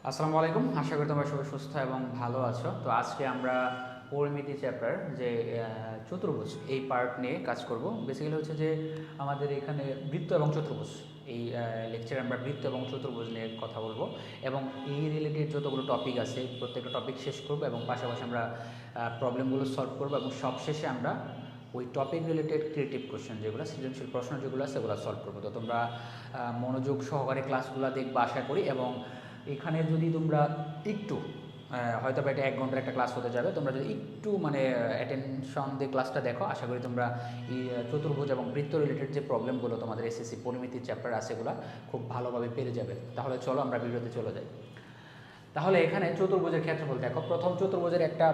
আসসালামু আলাইকুম, আশা করি তোমরা সবাই সুস্থ এবং ভালো আছো। তো আজকে আমরা পরিমিতি চ্যাপ্টার যে চতুর্ভুজ এই পার্ট নিয়ে কাজ করব। বেসিক্যালি হচ্ছে যে আমাদের এখানে বৃত্ত এবং চতুর্ভুজ এই লেকচারে আমরা বৃত্ত এবং চতুর্ভুজ নিয়ে কথা বলবো এবং এই রিলেটেড যতগুলো টপিক আছে প্রত্যেকটা টপিক শেষ করব এবং পাশাপাশি আমরা প্রবলেমগুলো সলভ করব এবং সবশেষে আমরা ওই টপিক রিলেটেড ক্রিয়েটিভ কোশ্চেন যেগুলো সৃজনশীল প্রশ্ন যেগুলো আছে সেগুলো সলভ করবো। তো তোমরা মনোযোগ সহকারে ক্লাসগুলো দেখবা আশা করি। এবং এখানে যদি তোমরা একটু হয়তো বা এটা 1 ঘন্টার একটা ক্লাস হতে যাবে, তোমরা যদি একটু অ্যাটেনশন দিয়ে ক্লাসটা দেখো, আশা করি তোমরা এই চতুর্ভুজ এবং বৃত্ত রিলেটেড যে প্রবলেমগুলো তোমাদের এসএসসি পরিমিতির চ্যাপ্টার আছে এগুলো খুব ভালোভাবে পেরে যাবে। তাহলে চলো আমরা ভিডিওতে চলে যাই। তাহলে এখানে চতুর্ভুজের ক্ষেত্রফল দেখো। প্রথম চতুর্ভুজের একটা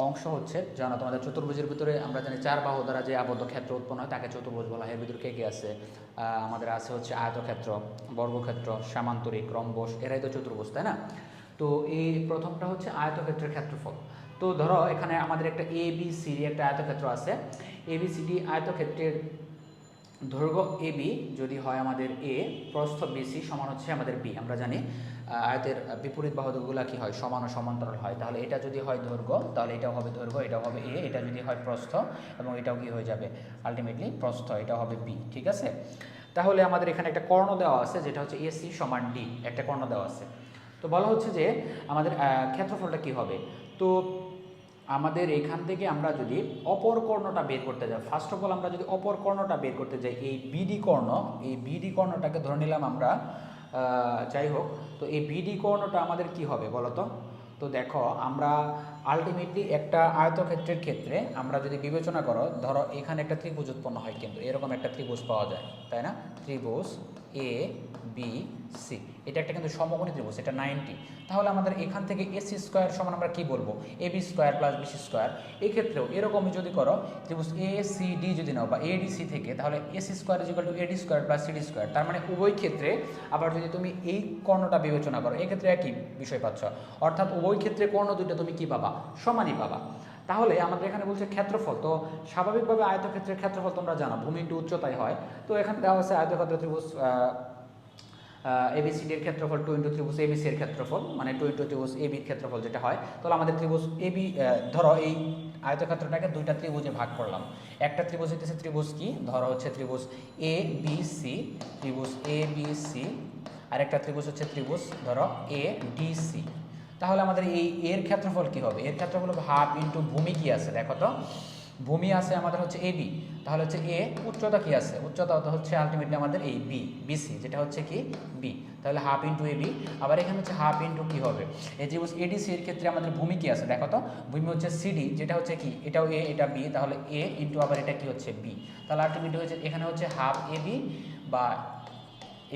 অংশ হচ্ছে, জানো তোমাদের চতুর্ভুজের ভিতরে আমরা জানি 4 বাহু দ্বারা যে আবদ্ধ ক্ষেত্র উৎপন্ন হয় তাকে চতুর্ভুজ বলা হয়। এর ভিতরে কে কে আছে? আমাদের আছে হচ্ছে আয়তক্ষেত্র, বর্গক্ষেত্র, সামান্তরিক, রম্বস, এরাই তো চতুর্ভুজ, তাই না? তো এই প্রথমটা হচ্ছে আয়তক্ষেত্রের ক্ষেত্রফল। তো ধরো এখানে আমাদের একটা এবিসিডি একটা আয়তক্ষেত্র আছে। এবিসিডি আয়তক্ষেত্রের দৈর্ঘ্য এবি যদি হয় আমাদের এ, প্রস্থ বিসি সমান হচ্ছে আমাদের বি। আমরা জানি আয়তের বিপরীত বাহুগুলো কি হয়, সমান ও সমান্তরাল হয়। তাহলে এটা যদি হয় দৈর্ঘ্য তাহলে এটাও হবে দৈর্ঘ্য, এটাও হবে এ। এটা যদি হয় প্রস্থ এবং এটাও কি হয়ে যাবে আলটিমেটলি প্রস্থ, এটাও হবে বি। ঠিক আছে? তাহলে আমাদের এখানে একটা কর্ণ দেওয়া আছে যেটা হচ্ছে এসি সমান ডি, একটা কর্ণ দেওয়া আছে। তো বলা হচ্ছে যে আমাদের ক্ষেত্রফলটা কি হবে। তো আমাদের এখান থেকে আমরা যদি অপর কর্ণটা বের করতে যাই, ফার্স্ট অফ অল আমরা যদি অপর কর্ণটা বের করতে যাই, এই বিডি কর্ণ, এই বিডি কর্ণটাকে ধরে নিলাম আমরা। যাই হোক, তো এই বিডি কর্ণটা আমাদের কি হবে বলো তো? তো দেখো আমরা আলটিমেটলি একটা আয়তক্ষেত্রের ক্ষেত্রে আমরা যদি বিবেচনা করো, ধরো এখানে একটা ত্রিভুজ উৎপন্ন হয়, কিন্তু এরকম একটা ত্রিভুজ পাওয়া যায়, তাই না? ত্রিভুজ এ বি সি, এটা একটা কিন্তু সমকোণী ত্রিভুজ, এটা 90। তাহলে আমাদের এখান থেকে এসি স্কোয়ার সমান আমরা কি বলবো, AB square plus BC square. এই ক্ষেত্রেও এরকমই যদি করো, ত্রিভুজ এ সি ডি যদি নাও বা এডিসি থেকে, তাহলে AC square is equal two eddy square plus CD square. তার মানে উভয় ক্ষেত্রে আবার যদি তুমি এই কর্ণটা বিবেচনা করো, এক্ষেত্রে একই বিষয় পাচ্ছ, অর্থাৎ উভয় ক্ষেত্রে কর্ণ দুইটা তুমি কি পাবা, সমানই পাবা। তাহলে আমাদের এখানে বলছে ক্ষেত্রফল। তো স্বাভাবিকভাবে আয়তক্ষেত্রের ক্ষেত্রফল তোমরা জানো ভূমি ইন্টু উচ্চতায় হয়। তো এখানে দেওয়া হচ্ছে আয়তক্ষেত্র ত্রিভুজ এবিসিডির ক্ষেত্রফল 2 ইন্টু ত্রিভুজ এবিসি এর ক্ষেত্রফল, মানে 2 ইন্টু ত্রিভুজ এবির ক্ষেত্রফল যেটা হয়। তাহলে আমাদের ত্রিভুজ এবি, ধরো এই আয়তক্ষেত্রটাকে দুইটা ত্রিভুজে ভাগ করলাম। একটা ত্রিভুজ হইতেছে ত্রিভুজ কি, ধরো হচ্ছে ত্রিভুজ এ বি সি, ত্রিভুজ এ বি সি। আরেকটা ত্রিভুজ হচ্ছে ত্রিভুজ ধরো এ ডি সি। তাহলে আমাদের এই এর ক্ষেত্রফল কি হবে? এর ক্ষেত্রফল হবে হাফ ইন্টু ভূমি কি আছে দেখো তো, ভূমি আছে আমাদের হচ্ছে এবি, তাহলে হচ্ছে এ, উচ্চতা কি আছে, উচ্চতা হচ্ছে আলটিমেটলি আমাদের এই বি বিসি, যেটা হচ্ছে কি বি। তাহলে হাফ ইন্টু এবি, আবার এখানে হচ্ছে হাফ ইন্টু কি হবে, এই যে এডিসি এর ক্ষেত্রে আমাদের ভূমি কি আছে দেখো তো, ভূমি হচ্ছে সিডি, যেটা হচ্ছে কি এটাও এ এটা বি, তাহলে এ ইন্টু আবার এটা কি হচ্ছে বি। তাহলে আলটিমেটলি হচ্ছে এখানে হচ্ছে হাফ এবি বা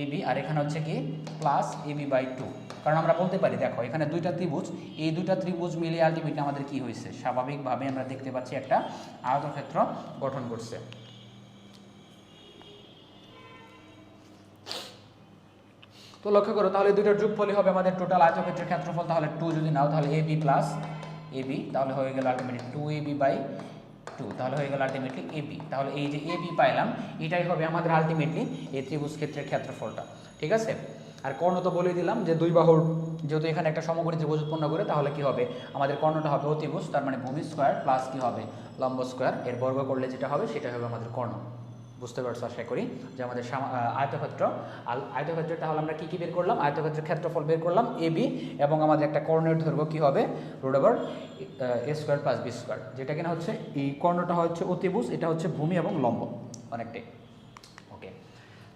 এবি, আর এখানে হচ্ছে কি প্লাস এবি বাই 2। কারণ আমরা বলতে পারি দেখো এখানে দুইটা ত্রিভুজ, এই দুইটা ত্রিভুজ মিলিয়ে আলটিমেটলি আমাদের কি হয়েছে, স্বাভাবিকভাবে আমরা দেখতে পাচ্ছি একটা আয়তক্ষেত্র গঠন করছে। তো লক্ষ্য করো, তাহলে দুইটার যোগফলই হবে আমাদের টোটাল আয়তক্ষেত্রের ক্ষেত্রফল। তাহলে 2 যদি নাও তাহলে এবি প্লাস এবি, তাহলে হয়ে গেল আলটিমেটলি 2ab বাই 2, তাহলে হয়ে গেল আলটিমেটলি এবি। তাহলে এই যে এবি পাইলাম, এটাই হবে আমাদের আলটিমেটলি এই ত্রিভুজ ক্ষেত্রের ক্ষেত্রফলটা। ঠিক আছে? আর কর্ণ তো বলে দিলাম যে দুই বাহুর, যেহেতু এখানে একটা সমকোণী ত্রিভুজ উৎপন্ন করে, তাহলে কি হবে আমাদের কর্ণটা হবে অতিভুজ, তার মানে ভূমি স্কোয়ার প্লাস কি হবে লম্ব স্কোয়ার, এর বর্গ করলে যেটা হবে সেটা হবে আমাদের কর্ণ। বুঝতে পারছো আশা করি যে আমাদের আয়তক্ষেত্র, আয়তক্ষেত্রের তাহলে আমরা কী কী বের করলাম, আয়তক্ষেত্রের ক্ষেত্রফল বের করলাম এবি, এবং আমাদের একটা কর্ণের দৈর্ঘ্য কী হবে root over a square plus B square, যেটা কিনা হচ্ছে এই কর্ণটা হচ্ছে অতিভুজ, এটা হচ্ছে ভূমি এবং লম্ব অনেকটাই। ওকে,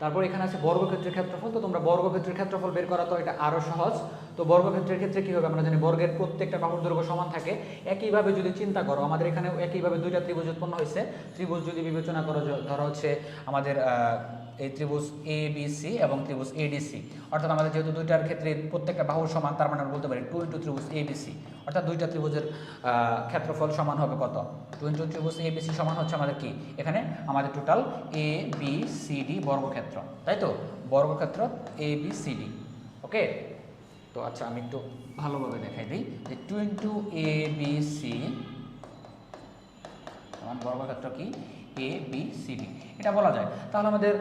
তারপর এখানে আছে বর্গক্ষেত্রের ক্ষেত্রফল। তো তোমরা বর্গক্ষেত্রের ক্ষেত্রফল বের করা তো এটা আরও সহজ। তো বর্গক্ষেত্রের ক্ষেত্রে কী হবে, আমরা জানি বর্গের প্রত্যেকটা বাহুর দৈর্ঘ্য সমান থাকে। একইভাবে যদি চিন্তা করো, আমাদের এখানেও একইভাবে দুইটা ত্রিভুজ উৎপন্ন হয়েছে। ত্রিভুজ যদি বিবেচনা করো, ধরো হচ্ছে আমাদের এই ত্রিভুজ এ বি সি এবং ত্রিভুজ এডিসি, অর্থাৎ আমাদের যেহেতু দুইটার ক্ষেত্রে প্রত্যেকটা বাহুর সমান, তার মানে আমরা বলতে পারি 2 ইন্টু ত্রিভুজ এ বি সি, অর্থাৎ দুইটা ত্রিভুজের ক্ষেত্রফল সমান হবে কত, 2 ইন্টু ত্রিভুজ এ বি সি সমান হচ্ছে আমাদের কি, এখানে আমাদের total A B C D বর্গক্ষেত্র, তাই তো, বর্গক্ষেত্র A B C D. Okay, তো আচ্ছা আমি একটু ভালোভাবে দেখাই দিই যে 2 ইন্টু এ বি সি সমান বর্গক্ষেত্র কি এ বি সি ডি, এটা বলা যায়। তাহলে আমাদের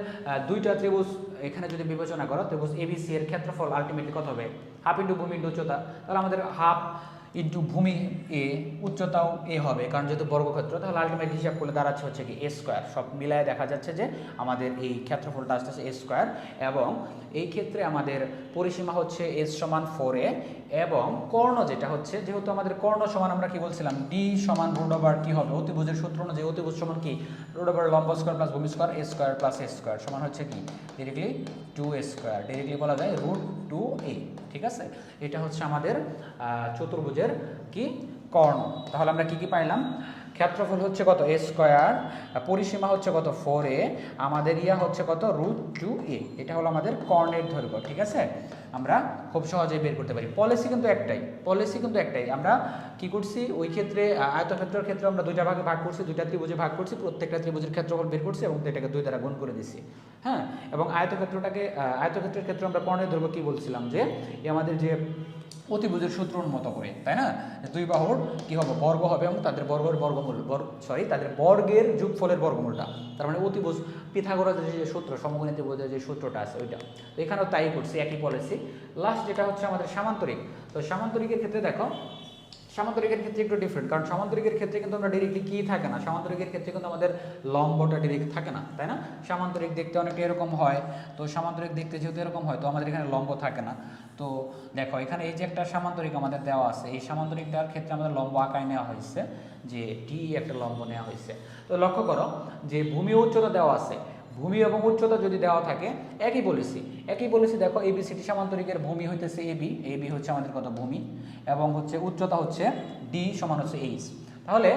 দুইটা ত্রিভুজ এখানে যদি বিবেচনা করো, ত্রিভুজ এ বি সি এর ক্ষেত্রফল আলটিমেটলি কত হবে? হাফ ইন্টু ভূমি ইন্টু উচ্চতা। তাহলে আমাদের হাফ ইন্টু ভূমি এ, উচ্চতাও এ হবে, কারণ যেহেতু বর্গক্ষেত্র। তাহলে আলটিমেট হিসাব করলে দাঁড়াচ্ছে হচ্ছে কি এ স্কোয়ার। সব মিলায় দেখা যাচ্ছে যে আমাদের এই ক্ষেত্রফলটা আসতেছে এ স্কোয়ার, এবং এই ক্ষেত্রে আমাদের পরিসীমা হচ্ছে এস সমান 4a, এবং কর্ণ যেটা হচ্ছে, যেহেতু আমাদের কর্ণ সমান আমরা কি বলছিলাম, ডি সমান রুট ওভার কি হবে, অতিভুজের সূত্র অনুযায়ী অতিভুজ সমান কি রুট ওভার লম্ব স্কোয়ার প্লাস ভূমি স্কোয়ার, এ স্কোয়ার প্লাস এ স্কোয়ার সমান হচ্ছে কি ডিরেক্টলি 2a স্কোয়ার, ডিরেক্টলি বলা যায় রুট 2a। ঠিক আছে, এটা হচ্ছে আমাদের চতুর্ভুজের কি কর্ণ। তাহলে আমরা কি কি পাইলাম? ক্ষেত্রফল হচ্ছে কত এ স্কোয়ার, পরিসীমা হচ্ছে কত 4a, আমাদের ইয়া হচ্ছে কত রুট 2a। এটা হলো আমাদের কর্ণের দৈর্ঘ্য। ঠিক আছে, আমরা খুব সহজেই বের করতে পারি। পলিসি কিন্তু একটাই। আমরা কি করছি ওই ক্ষেত্রে, আয়তক্ষেত্রের ক্ষেত্রে আমরা দুইটা ভাগে ভাগ করছি, দুইটা ত্রিভুজে ভাগ করছি, প্রত্যেকটা ত্রিভুজের ক্ষেত্রফল বের করছি এবং এটাকে 2 দ্বারা গুণ করে দিছি। হ্যাঁ, এবং আয়তক্ষেত্রের ক্ষেত্রে আমরা কর্ণের দৈর্ঘ্য কি বলছিলাম, যে আমাদের যে অতিভুজের সূত্রর মতো করে, তাই না? দুই বাহুর কি হবে, বর্গ হবে, এবং তাদের তাদের বর্গের যোগফলের বর্গমূলটা, তার মানে অতিভুজ পিথাগোরাসের যে সূত্র, সমকোণী ত্রিভুজের যে সূত্রটা আছে ওইটা। তো এখানেও তাই করছি, একই পলিসি। লাস্ট যেটা হচ্ছে আমাদের সামান্তরিক। তো সামান্তরিকের ক্ষেত্রে দেখো, সামান্তরিকের ক্ষেত্রে একটু ডিফারেন্ট, কারণ সামান্তরিকের ক্ষেত্রে কিন্তু আমরা ডিরেক্টলি কি থাকে না, সামান্তরিকের ক্ষেত্রে কিন্তু আমাদের লম্বটা ডিরেক্ট থাকে না, তাই না? সামান্তরিক দেখতে অনেকটা এরকম হয়। তো সামান্তরিক দেখতে যেহেতু এরকম হয়, তো আমাদের এখানে লম্ব থাকে না। তো দেখো এখানে এই যে একটা সামান্তরিক আমাদের দেওয়া আছে, এই সামান্তরিকটার ক্ষেত্রে আমাদের লম্ব আকারে নেওয়া হয়েছে, যে টি একটা লম্ব নেওয়া হয়েছে। তো লক্ষ্য করো যে ভূমি উচ্চতা দেওয়া আছে, ভূমি এবং উচ্চতা যদি দেওয়া থাকে, একই বলেছি। দেখো এবিসিডি সামান্তরিকের ভূমি হইতেছে এবি হচ্ছে আমাদের কত ভূমি, এবং হচ্ছে উচ্চতা হচ্ছে ডি সমান হচ্ছে এইচ। তাহলে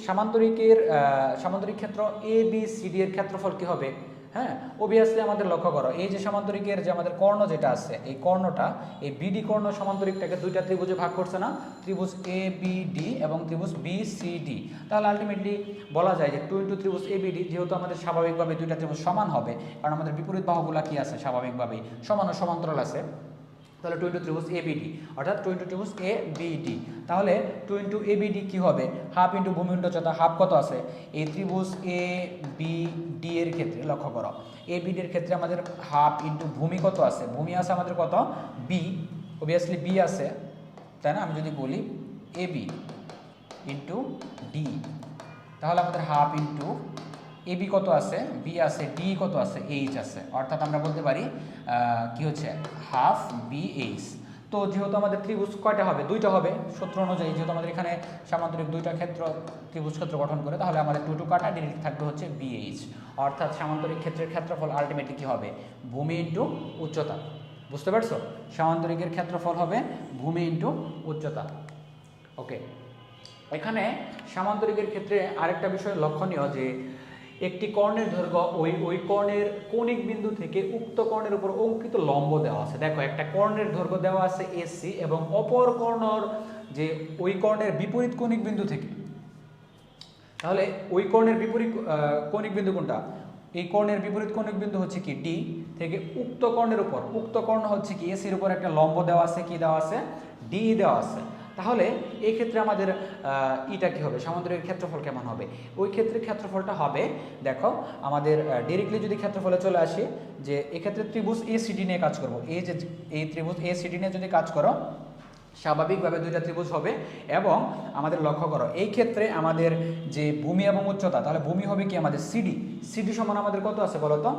সামান্তরিক ক্ষেত্র এ বি সি ডি এর ক্ষেত্রফল কি হবে? হ্যাঁ, অবভিয়াসলি আমাদের লক্ষ্য করো, এই যে সামান্তরিকের যে আমাদের কর্ণ যেটা আছে, এই কর্ণটা, এই বিডি কর্ণ সামান্তরিকটাকে দুইটা ত্রিভুজে ভাগ করছে না, ত্রিভুজ এ বি ডি এবং ত্রিভুজ বি সি ডি। তাহলে আলটিমেটলি বলা যায় যে 2 ইন্টু ত্রিভুজ এ বি ডি, যেহেতু আমাদের স্বাভাবিকভাবে দুইটা ত্রিভুজ সমান হবে, কারণ আমাদের বিপরীত বাহুগুলা কি আছে, স্বাভাবিকভাবেই সমান ও সমান্তরাল আছে। তাহলে 2 ইন্টু ত্রিভুজ এ বিডি, অর্থাৎ 2 ইন্টু ত্রিভুজ এ বিডি। তাহলে 2 ইন্টু এ বিডি কী হবে? হাফ ইন্টু ভূমি ইন্টু উচ্চতা। হাফ কত আছে? এই ত্রিভুজ এ বি ডি এর ক্ষেত্রে লক্ষ্য করো, এ বিডি এর ক্ষেত্রে আমাদের হাফ ইন্টু ভূমি কত আছে? ভূমি আছে আমাদের কত? বি, অবভিয়াসলি বি আছে, তাই না? আমি যদি বলি এ বি ইন্টু ডি, তাহলে আমাদের হাফ ইন্টু এ বি কত আছে? বি আছে, ডি কত আছে? এইচ আছে, অর্থাৎ আমরা বলতে পারি কি হচ্ছে হাফ বি এইচ। তো যেহেতু আমাদের ত্রিভুজ কয়টা হবে? দুইটা হবে সূত্র অনুযায়ী, যেহেতু আমাদের এখানে সামান্তরিক দুইটা ত্রিভুজ ক্ষেত্র গঠন করে, তাহলে আমাদের 2 কাটা ডিরেক্ট থাকবে হচ্ছে বি এইচ, অর্থাৎ সামান্তরিক ক্ষেত্রের ক্ষেত্রফল আলটিমেটলি কী হবে? ভূমি ইন্টু উচ্চতা। বুঝতে পারছো? সামান্তরিকের ক্ষেত্রফল হবে ভূমি ইন্টু উচ্চতা। ওকে, এখানে সামান্তরিকের ক্ষেত্রে আরেকটা বিষয় লক্ষণীয়, যে একটি কর্ণের দৈর্ঘ্য ওই কর্ণের কৌণিক বিন্দু থেকে উক্ত কর্ণের উপর অঙ্কিত লম্ব দেওয়া আছে। দেখো একটা কর্ণের দৈর্ঘ্য দেওয়া আছে এসি, এবং অপর কর্ণর যে ওই কর্ণের বিপরীত কৌণিক বিন্দু থেকে, তাহলে ওই কর্ণের বিপরীত কৌণিক বিন্দু কোনটা? এই কর্ণের বিপরীত কৌণিক বিন্দু হচ্ছে কি ডি, থেকে উক্ত কর্ণের উপর, উক্ত কর্ণ হচ্ছে কি এসির উপর একটা লম্ব দেওয়া আছে, কি দেওয়া আছে? ডি দেওয়া আছে। তাহলে এই ক্ষেত্রে আমাদের ইটা কি হবে? সামান্তরিকের ক্ষেত্রফল কেমন হবে? ওই ক্ষেত্রে ক্ষেত্রফলটা হবে, দেখো আমাদের ডিরেক্টলি যদি ক্ষেত্রফলে চলে আসি, যে এক্ষেত্রে ত্রিভুজ এ সিডি নিয়ে কাজ করব, এই ত্রিভুজ এ সিডি নিয়ে যদি কাজ করো, স্বাভাবিকভাবে দুইটা ত্রিভুজ হবে, এবং আমাদের লক্ষ্য করো এই ক্ষেত্রে আমাদের যে ভূমি এবং উচ্চতা, তাহলে ভূমি হবে কি আমাদের সিডি সমান আমাদের কত আছে বলো তো?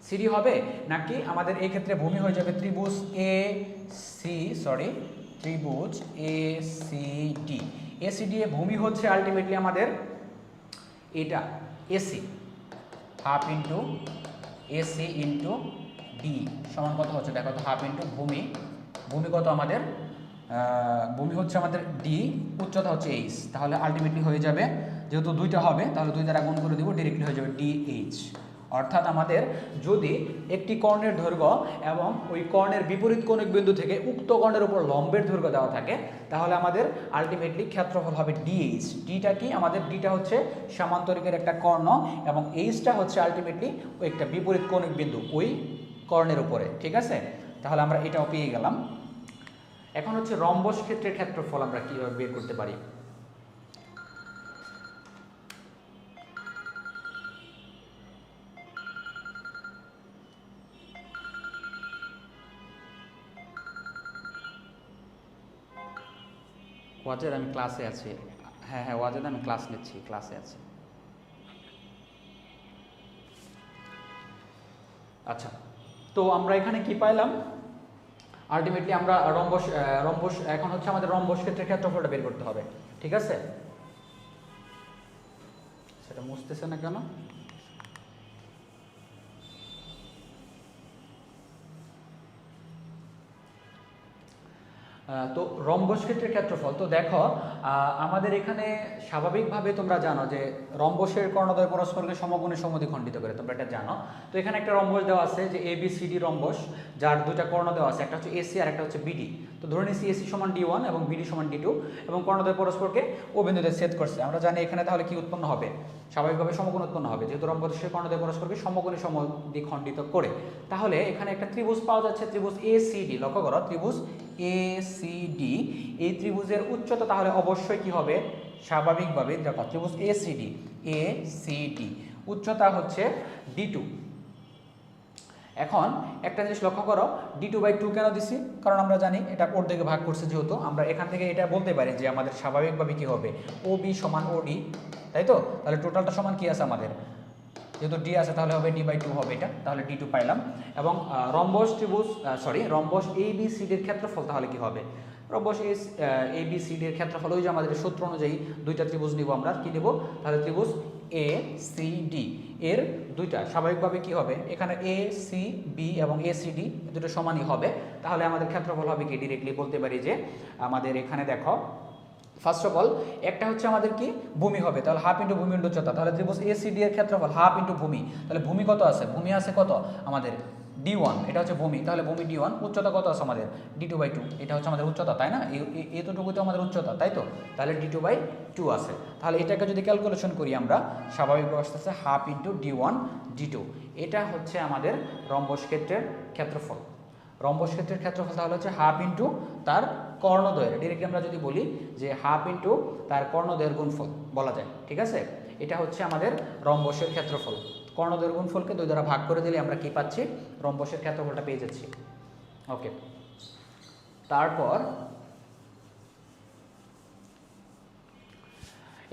সিডি হবে, নাকি আমাদের এই ক্ষেত্রে ভূমি হয়ে যাবে ত্রিভুজ এসিডি। এসিডি এ ভূমি হচ্ছে আলটিমেটলি আমাদের এটা AC, half into AC into D সমান কত হচ্ছে? দেখো তো, হাফ ইন্টু ভূমি কত আমাদের? ভূমি হচ্ছে আমাদের ডি, উচ্চতা হচ্ছে এইচ। তাহলে আলটিমেটলি হয়ে যাবে, যেহেতু দুইটা হবে, তাহলে 2 দ্বারা গুণ করে দিব, ডিরেক্টলি হয়ে যাবে ডিএইচ। অর্থাৎ আমাদের যদি একটি কর্ণের দৈর্ঘ্য এবং ওই কর্ণের বিপরীত কৌণিক বিন্দু থেকে উক্ত কর্ণের উপর লম্বের দৈর্ঘ্য দেওয়া থাকে, তাহলে আমাদের আলটিমেটলি ক্ষেত্রফল হবে ডিএইচ। ডিটা কি আমাদের? ডিটা হচ্ছে সামান্তরিকের একটা কর্ণ, এবং এইচটা হচ্ছে আলটিমেটলি ওই একটা বিপরীত কৌণিক বিন্দু ওই কর্ণের উপরে। ঠিক আছে, তাহলে আমরা এটাও পেয়ে গেলাম। এখন হচ্ছে রম্বস ক্ষেত্রের ক্ষেত্রফল আমরা কিভাবে বের করতে পারি। ওয়াজেদ আমি ক্লাসে আছি। হ্যাঁ হ্যাঁ ওয়াজেদ আমি ক্লাস নিচ্ছি, ক্লাসে আছি। আচ্ছা, তো আমরা এখানে কি পাইলাম? আলটিমেটলি আমরা রম্বস এখন হচ্ছে আমাদের রম্বস ক্ষেত্রের ক্ষেত্রফলটা বের করতে হবে, ঠিক আছে? সেটা মুছতেছে না কেন? তো রম্বস ক্ষেত্রের ক্ষেত্রফল, তো দেখো আমাদের এখানে স্বাভাবিকভাবে তোমরা জানো যে রম্বসের কর্ণদ্বয় পরস্পরকে সমকোণে সমদ্বিখণ্ডিত করে, তোমরা এটা জানো। তো এখানে একটা রম্বস দেওয়া আছে যে ABCD রম্বস, যার দুইটা কর্ণ দেওয়া আছে, একটা হচ্ছে AC আর একটা হচ্ছে BD। তো ধরে নিচ্ছি AC সমান D1 এবং BD সমান D2 এবং কর্ণদ্বয় পরস্পরকে ও বিন্দুতে ছেদ করছে। আমরা জানি এখানে তাহলে কি উৎপন্ন হবে? স্বাভাবিকভাবে সমকোণ উৎপন্ন হবে, যেহেতু রম্বসের কর্ণদ্বয় পরস্পরকে সমকোণে সমদ্বিখণ্ডিত করে। তাহলে এখানে একটা ত্রিভুজ পাওয়া যাচ্ছে, ত্রিভুজ ACD। লক্ষ্য করো, ত্রিভুজ ACD, এই ত্রিভুজের উচ্চতা তাহলে অবশ্যই কি হবে? স্বাভাবিকভাবে দেখো ত্রিভুজ ACD উচ্চতা হচ্ছে D2। এখন একটা জিনিস লক্ষ্য করো, D2/2 কেন দিছি? কারণ আমরা জানি এটা অর্ধেকে ভাগ করছে, যেহেতু আমরা এখান থেকে এটা বলতে পারি যে আমাদের স্বাভাবিকভাবে কি হবে? OB সমান OD, তাই তো? তাহলে টোটালটা সমান কি আছে আমাদের? যেহেতু D আছে তাহলে হবে D/2 হবে এটা, তাহলে D2 পাইলাম। এবং রম্বস ABCD এর ক্ষেত্রফল তাহলে কি হবে? রম্বস ABCD এর ক্ষেত্রফল ওই যে আমাদের সূত্র অনুযায়ী দুইটা ত্রিভুজ নিব আমরা, কি নেব? তাহলে ত্রিভুজ ACD এর দুইটা স্বাভাবিকভাবে কি হবে? এখানে ACB এবং ACD দুটো সমানই হবে, তাহলে আমাদের ক্ষেত্রফল হবে কি? ডিরেক্টলি বলতে পারি যে আমাদের এখানে দেখো ফার্স্ট অফ অল একটা হচ্ছে আমাদের কি? ভূমি হবে, তাহলে হাফ ইন্টু ভূমি ইন্টু উচ্চতা। তাহলে ত্রিভুজ ACD এর ক্ষেত্রফল হাফ ইন্টু ভূমি, তাহলে ভূমি কত আছে? ভূমি আছে কত আমাদের? D1, এটা হচ্ছে ভূমি, তাহলে ভূমি D1। উচ্চতা কত আছে আমাদের? D2/2, এটা হচ্ছে আমাদের উচ্চতা, তাই না? এতটুকু তো আমাদের উচ্চতা, তাই তো? তাহলে D2/2 আছে। তাহলে এটাকে যদি ক্যালকুলেশন করি আমরা, স্বাভাবিকভাবে আসতেছে হাফ ইন্টু D1 D2। এটা হচ্ছে আমাদের রম্বস ক্ষেত্রের ক্ষেত্রফল। রম্বস ক্ষেত্রের ক্ষেত্রফল তাহলে হচ্ছে হাফ ইন্টু তার কর্ণদ্বয়ের, ডিরেক্টলি আমরা যদি বলি যে হাফ ইন্টু তার কর্ণদ্বয়ের গুণফল বলা যায়, ঠিক আছে? এটা হচ্ছে আমাদের রম্বসের ক্ষেত্রফল। কর্ণদ্বয়ের গুণফলকে 2 দ্বারা ভাগ করে দিলে আমরা কি পাচ্ছি? রম্বসের ক্ষেত্রফলটা পেয়ে যাচ্ছি। ওকে, তারপর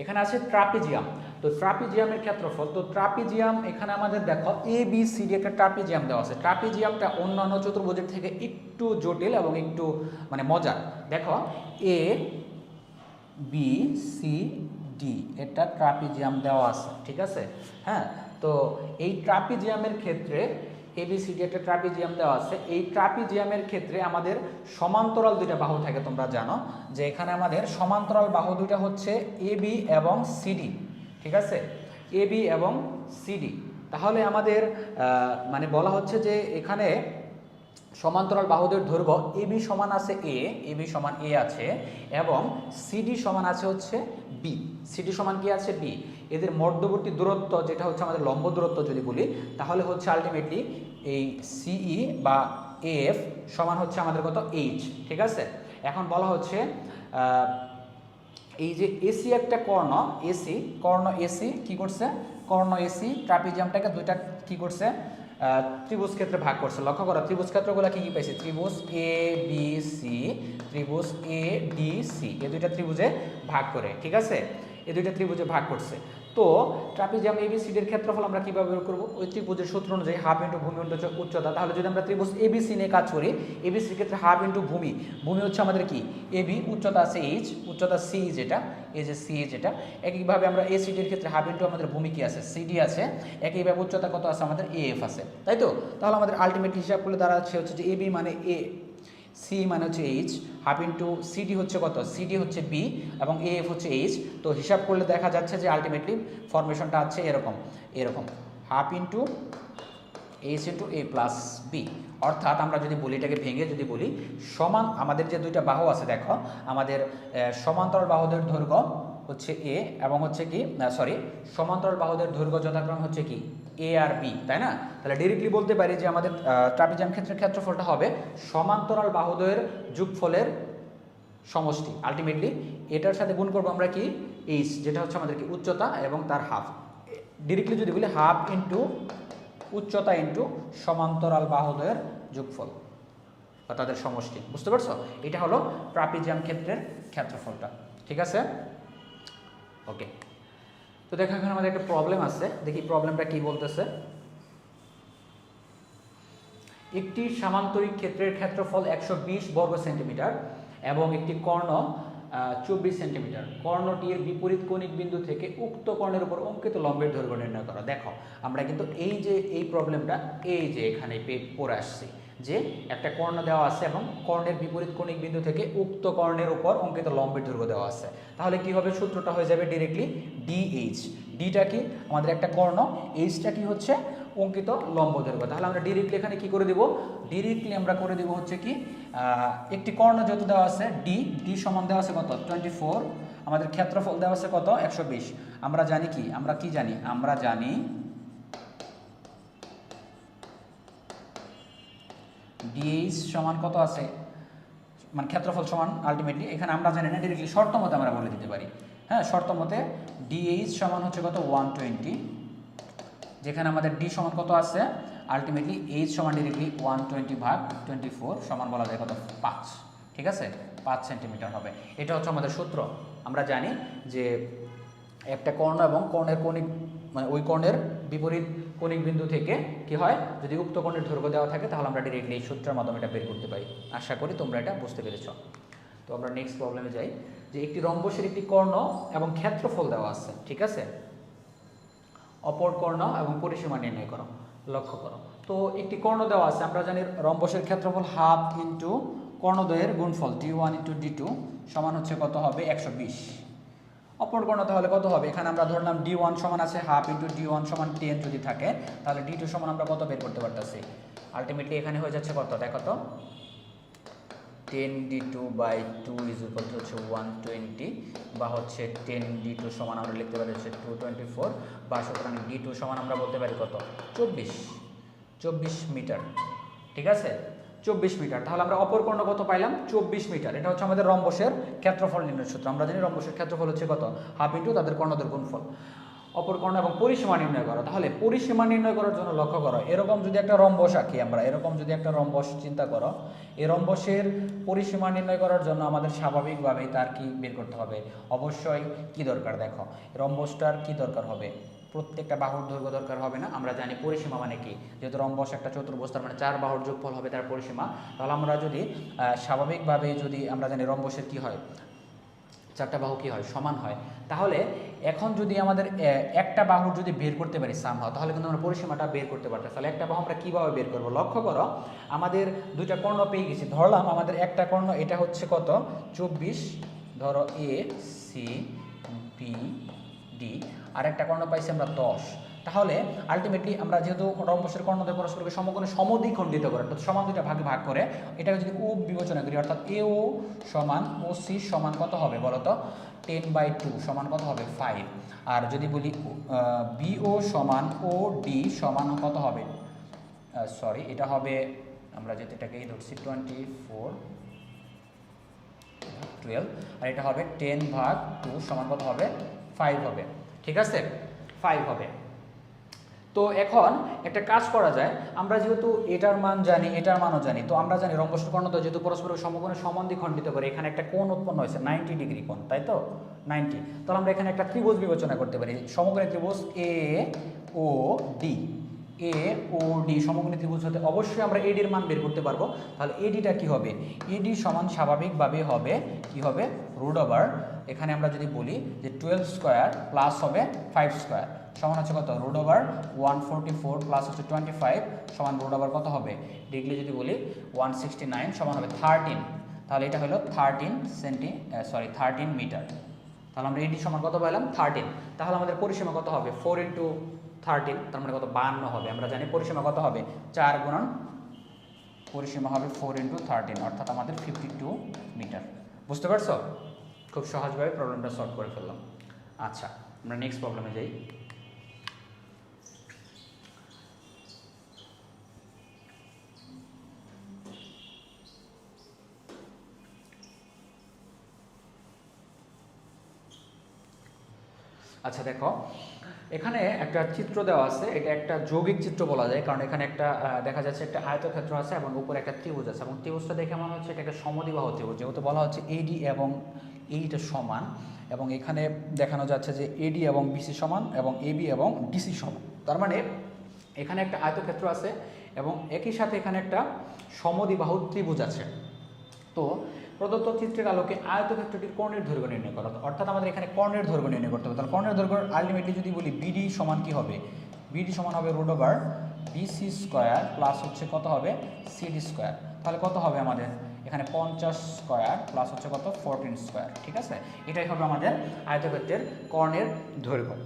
এখানে আছে ট্রাপিজিয়াম। তো ট্রাপিজিয়ামের ক্ষেত্রফল, তো ট্রাপিজিয়াম এখানে আমাদের দেখো ABCD একটা ট্রাপিজিয়াম দেওয়া আছে। ট্রাপিজিয়ামটা অন্যান্য চতুর্ভুজের থেকে একটু জটিল এবং একটু মানে মজার। দেখো ABCD এটা ট্রাপিজিয়াম দেওয়া আছে, ঠিক আছে? হ্যাঁ, তো এই ট্রাপিজিয়ামের ক্ষেত্রে ABCD একটা ট্রাপিজিয়াম দেওয়া আছে। এই ট্রাপিজিয়ামের ক্ষেত্রে আমাদের সমান্তরাল দুইটা বাহু থাকে, তোমরা জানো যে এখানে আমাদের সমান্তরাল বাহু দুইটা হচ্ছে AB এবং CD, ঠিক আছে? AB এবং CD। তাহলে আমাদের মানে বলা হচ্ছে যে এখানে সমান্তরাল বাহুদের দৈর্ঘ্য AB সমান আছে AB সমান A আছে, এবং CD সমান আছে হচ্ছে B। CD সমান কি আছে? B। এদের মধ্যবর্তী দূরত্ব যেটা হচ্ছে আমাদের লম্ব দূরত্ব যদি বলি, তাহলে হচ্ছে আলটিমেটলি এই CE বা AF সমান হচ্ছে আমাদের কত? H, ঠিক আছে? এখন বলা হচ্ছে এই যে AC একটা কর্ণ AC কি করছে? কর্ণ AC ট্রাপিজিয়ামটাকে দুইটা কি করছে? ত্রিভুজ ক্ষেত্রে ভাগ করছে। লক্ষ্য করো ত্রিভুজ ক্ষেত্রগুলো কি কি পাইছে? ত্রিভুজ ABC, ত্রিভুজ ADC, এই দুইটা ত্রিভুজে ভাগ করে, ঠিক আছে? এই দুইটা ত্রিভুজে ভাগ করছে। তো ট্রাপিজিয়াম ABCD এর ক্ষেত্রফল আমরা কিভাবে বের করব? ওই ত্রিভুজের সূত্র অনুযায়ী হাফ ইন্টু ভূমি ইন্টু উচ্চতা। তাহলে যদি আমরা ত্রিভুজ ABC নিয়ে কাজ করি, ABC এর ক্ষেত্রে হাফ ইন্টু ভূমি হচ্ছে আমাদের কি? AB, উচ্চতা আছে H, উচ্চতা C যেটা, এই যে C যেটা। একইভাবে আমরা ACD এর ক্ষেত্রে হাফ ইন্টু আমাদের ভূমি কি আছে? CD আছে। একইভাবে উচ্চতা কত আছে আমাদের? AF আছে, তাই তো? তাহলে আমাদের আলটিমেটলি হিসাব করলে দাঁড়াচ্ছে হচ্ছে যে AB মানে A, C মানে হচ্ছে H, হাফ ইন্টু CD হচ্ছে কত? CD হচ্ছে B এবং AF হচ্ছে H। তো হিসাব করলে দেখা যাচ্ছে যে আলটিমেটলি ফরমেশনটা আছে এরকম half into H into A plus B। অর্থাৎ আমরা যদি বলি, এটাকে ভেঙে যদি বলি, সমান আমাদের যে দুইটা বাহু আছে, দেখো আমাদের সমান্তরাল বাহুদের দৈর্ঘ্য হচ্ছে A এবং হচ্ছে কি সমান্তরাল বাহুদের দৈর্ঘ্য যথাক্রমে হচ্ছে কি? A আর B, তাই না? তাহলে ডিরেক্টলি বলতে পারি যে আমাদের ট্রাপিজিয়াম ক্ষেত্রের ক্ষেত্রফলটা হবে সমান্তরাল বাহুদের যোগফলের সমষ্টি। আলটিমেটলি এটার সাথে গুণ করবো আমরা কি? H, যেটা হচ্ছে আমাদের কি? উচ্চতা এবং তার হাফ। ডিরেক্টলি যদি বলি হাফ ইন্টু উচ্চতা ইন্টু সমান্তরাল বাহুদের যোগফল বা তাদের সমষ্টি। বুঝতে পারছো? এটা হলো ট্রাপিজিয়াম ক্ষেত্রের ক্ষেত্রফলটা। ঠিক আছে? ওকে, তো দেখো এখানে আমাদের একটা প্রবলেম আছে, দেখি প্রবলেমটা কি বলতেছে। একটি সামান্তরিক ক্ষেত্রের ক্ষেত্রফল 120 বর্গ সেন্টিমিটার এবং একটি কর্ণ 24 সেন্টিমিটার। কর্ণটির বিপরীত কৌণিক বিন্দু থেকে উক্ত কর্ণের উপর অঙ্কিত লম্বের দৈর্ঘ্য নির্ণয় করো। দেখো আমরা কিন্তু এই প্রবলেমটা এই যে এখানে পড়ে আসছি যে একটা কর্ণ দেওয়া আছে এবং কর্ণের বিপরীত কৌণিক বিন্দু থেকে উক্ত কর্ণের উপর অঙ্কিত লম্বের দৈর্ঘ্য দেওয়া আছে। তাহলে কি হবে, সূত্রটা হয়ে যাবে ডিরেক্টলি ডিএইচ। ডিটা কি আমাদের একটা কর্ণ, এইচটা কি হচ্ছে অঙ্কিত লম্ব দৈর্ঘ্য। তাহলে আমরা ডিরেক্টলি এখানে কি করে দিব, ডিরেক্টলি আমরা করে দিব হচ্ছে কি একটি কর্ণ যেহেতু দেওয়া আছে ডি সমান দেওয়া আছে কত 24, আমাদের ক্ষেত্রফল দেওয়া আছে কত 120। আমরা জানি কি, আমরা জানি ডিএইচ সমান কত আছে, মানে ক্ষেত্রফল সমান আলটিমেটলি এখানে আমরা জানি না, ডিরেক্টলি শর্ত মতে আমরা বলে দিতে পারি। হ্যাঁ, শর্ত মতে ডিএইচ সমান হচ্ছে কত 120, যেখানে আমাদের ডি সমান কত আছে আলটিমেটলি এইচ সমান ডিরেক্টলি 120 ভাগ 24 সমান বলা যায় কত 5। ঠিক আছে, 5 সেন্টিমিটার হবে। এটা হচ্ছে আমাদের সূত্র। আমরা জানি যে একটা কর্ণ এবং কর্ণের কৌণিক মানে ওই কর্ণের বিপরীত কৌণিক বিন্দু থেকে কি হয়, যদি উক্ত কর্ণের দৈর্ঘ্য দেওয়া থাকে তাহলে আমরা ডিরেক্টলি এই সূত্রের মাধ্যমে এটা বের করতে পারি। আশা করি তোমরা এটা বুঝতে পেরেছ। তো আমরা নেক্সট প্রবলেমে যাই, যে একটি রম্বসের একটি কর্ণ এবং ক্ষেত্রফল দেওয়া আছে। ঠিক আছে, অপর কর্ণ এবং পরিসীমা নির্ণয় করো। লক্ষ্য করো, তো একটি কর্ণ দেওয়া আছে, আমরা জানি রম্বসের ক্ষেত্রফল হাফ ইন্টু কর্ণদ্বয়ের গুণফল d1 ইন্টু d2 সমান হচ্ছে কত হবে 120। অপর কর্ণ তাহলে কত হবে, এখানে আমরা ধরলাম d1 সমান আছে হাফ ইন্টু d1 সমান 10 যদি থাকে, তাহলে d2 সমান আমরা কত বের করতে পারতেছি। আলটিমেটলি এখানে হয়ে যাচ্ছে কত, দেখো তো 10d2/2 ইজ ইকুয়াল টু হচ্ছে 120, বা হচ্ছে 10d2 সমান আমরা লিখতে পারি হচ্ছে 224, বা সুতরাং d2 সমান আমরা বলতে পারি কত 24 মিটার। ঠিক আছে, 24 মিটার। তাহলে আমরা অপর কর্ণ কত পাইলাম 24 মিটার। এটা হচ্ছে আমাদের রম্বসের ক্ষেত্রফল নির্ণয় সূত্র। আমরা জানি রম্বসের ক্ষেত্রফল হচ্ছে কত হাফ ইন্টু তাদের কর্ণদের গুণফল। অপর কর্ণ এবং পরিসীমা নির্ণয় করো। তাহলে পরিসীমা নির্ণয় করার জন্য লক্ষ্য করো, এরকম যদি একটা রম্বস আঁকি আমরা, এরকম যদি একটা রম্বস চিন্তা করো, এই রম্বসের পরিসীমা নির্ণয় করার জন্য আমাদের স্বাভাবিকভাবেই তার কি বের করতে হবে, অবশ্যই কি দরকার, দেখো রম্বসটার কি দরকার হবে, প্রত্যেকটা বাহুর দৈর্ঘ্য দরকার হবে না। আমরা জানি পরিসীমা মানে কি, যেহেতু রম্বস একটা চতুর্ভুজ তার মানে 4 বাহুর যোগফল হবে তার পরিসীমা। তাহলে আমরা যদি স্বাভাবিকভাবে যদি আমরা জানি রম্বসের কি হয়, 4টা বাহু কি হয় সমান হয়, তাহলে এখন যদি আমাদের একটা বাহু যদি বের করতে পারি সামহাও, তাহলে কিন্তু আমরা পরিসীমাটা বের করতে পারতাম। তাহলে একটা বাহু আমরা কীভাবে বের করবো, লক্ষ্য করো আমাদের দুইটা কর্ণ পেয়ে গেছি, ধরলাম আমাদের একটা কর্ণ এটা হচ্ছে কত 24, ধরো এ সি বি ডি, আর একটা কর্ণ পাইছি আমরা 10। তাহলে আলটিমেটলি আমরা যেহেতু রম্বসের কর্ণদ্বয় পরস্পরকে সমকোণে সমদ্বিখণ্ডিত করে, অর্থাৎ সমান দুইটা ভাগে ভাগ করে এটাকে যদি ও বিবেচনা করি, অর্থাৎ এ ও সমান ও সি সমান কত হবে বলতো 10/2 সমান কত হবে 5। আর যদি বলি বিও সমান ও ডি সমান কত হবে, সরি এটা হবে, আমরা যেহেতু এটাকেই ধরছি 12, আর এটা হবে 10/2 সমান কত হবে 5 হবে। ঠিক আছে, 5 হবে। তো এখন একটা কাজ করা যায়, আমরা যেহেতু এটার মান জানি এটার মানও জানি, তো আমরা জানি রম্বসের কর্ণদ্বয় যেহেতু পরস্পর সমকোণে সমদ্বিখণ্ডিত করে, এখানে একটা কোণ উৎপন্ন হয়েছে 90 ডিগ্রি কোণ, তাই তো 90। তাহলে আমরা এখানে একটা ত্রিভুজ বিবেচনা করতে পারি, সমকোণী ত্রিভুজ এ ও ডি। এ ও ডি সমকোণী ত্রিভুজ হতে অবশ্যই আমরা এডির মান বের করতে পারবো। তাহলে এডিটা কি হবে, এডি সমান স্বাভাবিকভাবে হবে কি হবে রুট ওভার, এখানে আমরা যদি বলি যে 12 স্কোয়ার প্লাস হবে 5 স্কোয়ার সমান হচ্ছে কত রুট ওভার 144 প্লাস হচ্ছে 25 সমান রুট ওভার কত হবে ডিগ্রি যদি বলি 169 সমান হবে 13। তাহলে এটা হলো 13 মিটার। তাহলে আমরা এডি সমান কত পাইলাম 13। তাহলে আমাদের পরিসীমা কত হবে 4 ইন্টু 13, তার মানে কত 52 হবে। আমরা জানি পরিসীমা কত হবে 4 গুণন পরিসীমা হবে 4 ইন্টু 13, অর্থাৎ আমাদের 52 মিটার। বুঝতে পারছো, খুব সহজভাবে প্রবলেমটা সলভ করে ফেললাম। আচ্ছা, আমরা নেক্সট প্রবলেমে যাই। আচ্ছা দেখো, এখানে একটা চিত্র দেওয়া আছে, এটা একটা যৌগিক চিত্র বলা যায়, কারণ এখানে একটা দেখা যাচ্ছে একটা আয়তক্ষেত্র আছে এবং উপরে একটা ত্রিভুজ আছে, এবং ত্রিভুজটা দেখে মনে হচ্ছে এটা একটা সমদ্বিবাহু ত্রিভুজ, যেহেতু বলা হচ্ছে এডি এবং এইটা সমান, এবং এখানে দেখানো যাচ্ছে যে এডি এবং বিসি সমান এবং এবি এবং ডিসি সমান। তার মানে এখানে একটা আয়তক্ষেত্র আছে এবং একই সাথে এখানে একটা সমদ্বিবাহু ত্রিভুজ আছে। তো প্রদত্ত চিত্রের আলোকে আয়তক্ষেত্রটির কর্ণের দৈর্ঘ্য নির্ণয় করা, অর্থাৎ আমাদের এখানে কর্ণের দৈর্ঘ্য নির্ণয় করতে হবে। তাহলে কর্ণের দৈর্ঘ্য আলটিমেটলি যদি বলি বিডি সমান কি হবে, বিডি সমান হবে √ বিসি স্কোয়ার প্লাস হচ্ছে কত হবে সিডি স্কোয়ার। তাহলে কত হবে আমাদের এখানে 50 স্কোয়ার প্লাস হচ্ছে কত 14 স্কোয়ার। ঠিক আছে, এটাই হবে আমাদের আয়তক্ষেত্রের কর্ণের দৈর্ঘ্য।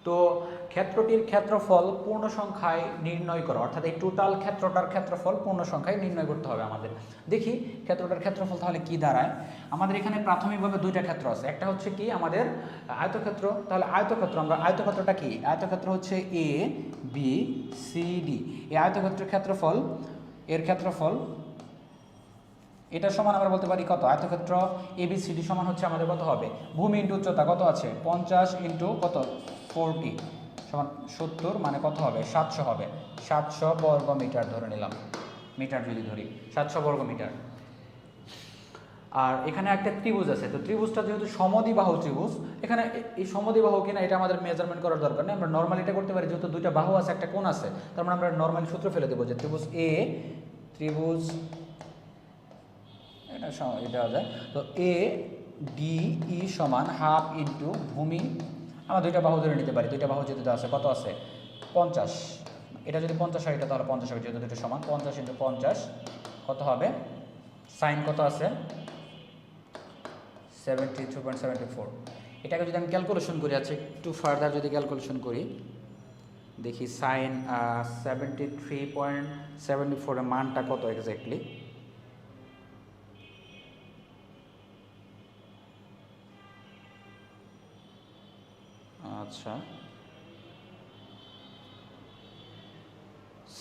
তো ক্ষেত্রটির ক্ষেত্রফল পূর্ণ সংখ্যায় নির্ণয় করো, অর্থাৎ এই টোটাল ক্ষেত্রটার ক্ষেত্রফল পূর্ণ সংখ্যায় নির্ণয় করতে হবে আমাদের। দেখি ক্ষেত্রটার ক্ষেত্রফল তাহলে কি দাঁড়ায়। আমাদের এখানে প্রাথমিকভাবে দুইটা ক্ষেত্র আছে, একটা হচ্ছে কি আমাদের আয়তক্ষেত্র। তাহলে আয়তক্ষেত্র, আমরা আয়তক্ষেত্রটা কি, আয়তক্ষেত্র হচ্ছে এ বি সি ডি। এই আয়তক্ষেত্রের ক্ষেত্রফল, এর ক্ষেত্রফল এটা সমান আমরা বলতে পারি কত, আয়তক্ষেত্র এবিসিডি সমান হচ্ছে আমাদের কত হবে, ভূমি ইন্টু উচ্চতা কত আছে 50 ইন্টু কত 40 সমান 70, মানে কত হবে 700 হবে, 700 বর্গ মিটার ধরে নিলাম, মিটার যদি ধরি 700 বর্গ মিটার। আর এখানে একটা ত্রিভুজ আছে, তো ত্রিভুজটা যেহেতু সমদ্বিবাহু ত্রিভুজ, এখানে এই সমদ্বিবাহু কিনা এটা আমাদের মেজারমেন্ট করার দরকার নেই, আমরা নর্মালি এটা করতে পারি, যেহেতু দুইটা বাহু আছে একটা কোণ আছে, তার মানে আমরা নর্মালি সূত্র ফেলে দেবো যে ত্রিভুজ এটা দেওয়া যায়। তো এ ডি ই সমান হাফ ইন্টু ভূমি, আমরা দুইটা বাহু ধরে নিতে পারি, দুইটা বাহু যেহেতু দেওয়া আছে কত আছে 50, এটা যদি 50 হয় এটা তাহলে 50 হবে, যেহেতু দুটো সমান 50 ইন্টু 50 কত হবে, সাইন কত আছে 72.74। এটাকে যদি আমি ক্যালকুলেশন করি, আচ্ছা একটু ফার্দার যদি ক্যালকুলেশন করি, দেখি সাইন 73.74 এর মানটা কত এক্স্যাক্টলি। আচ্ছা,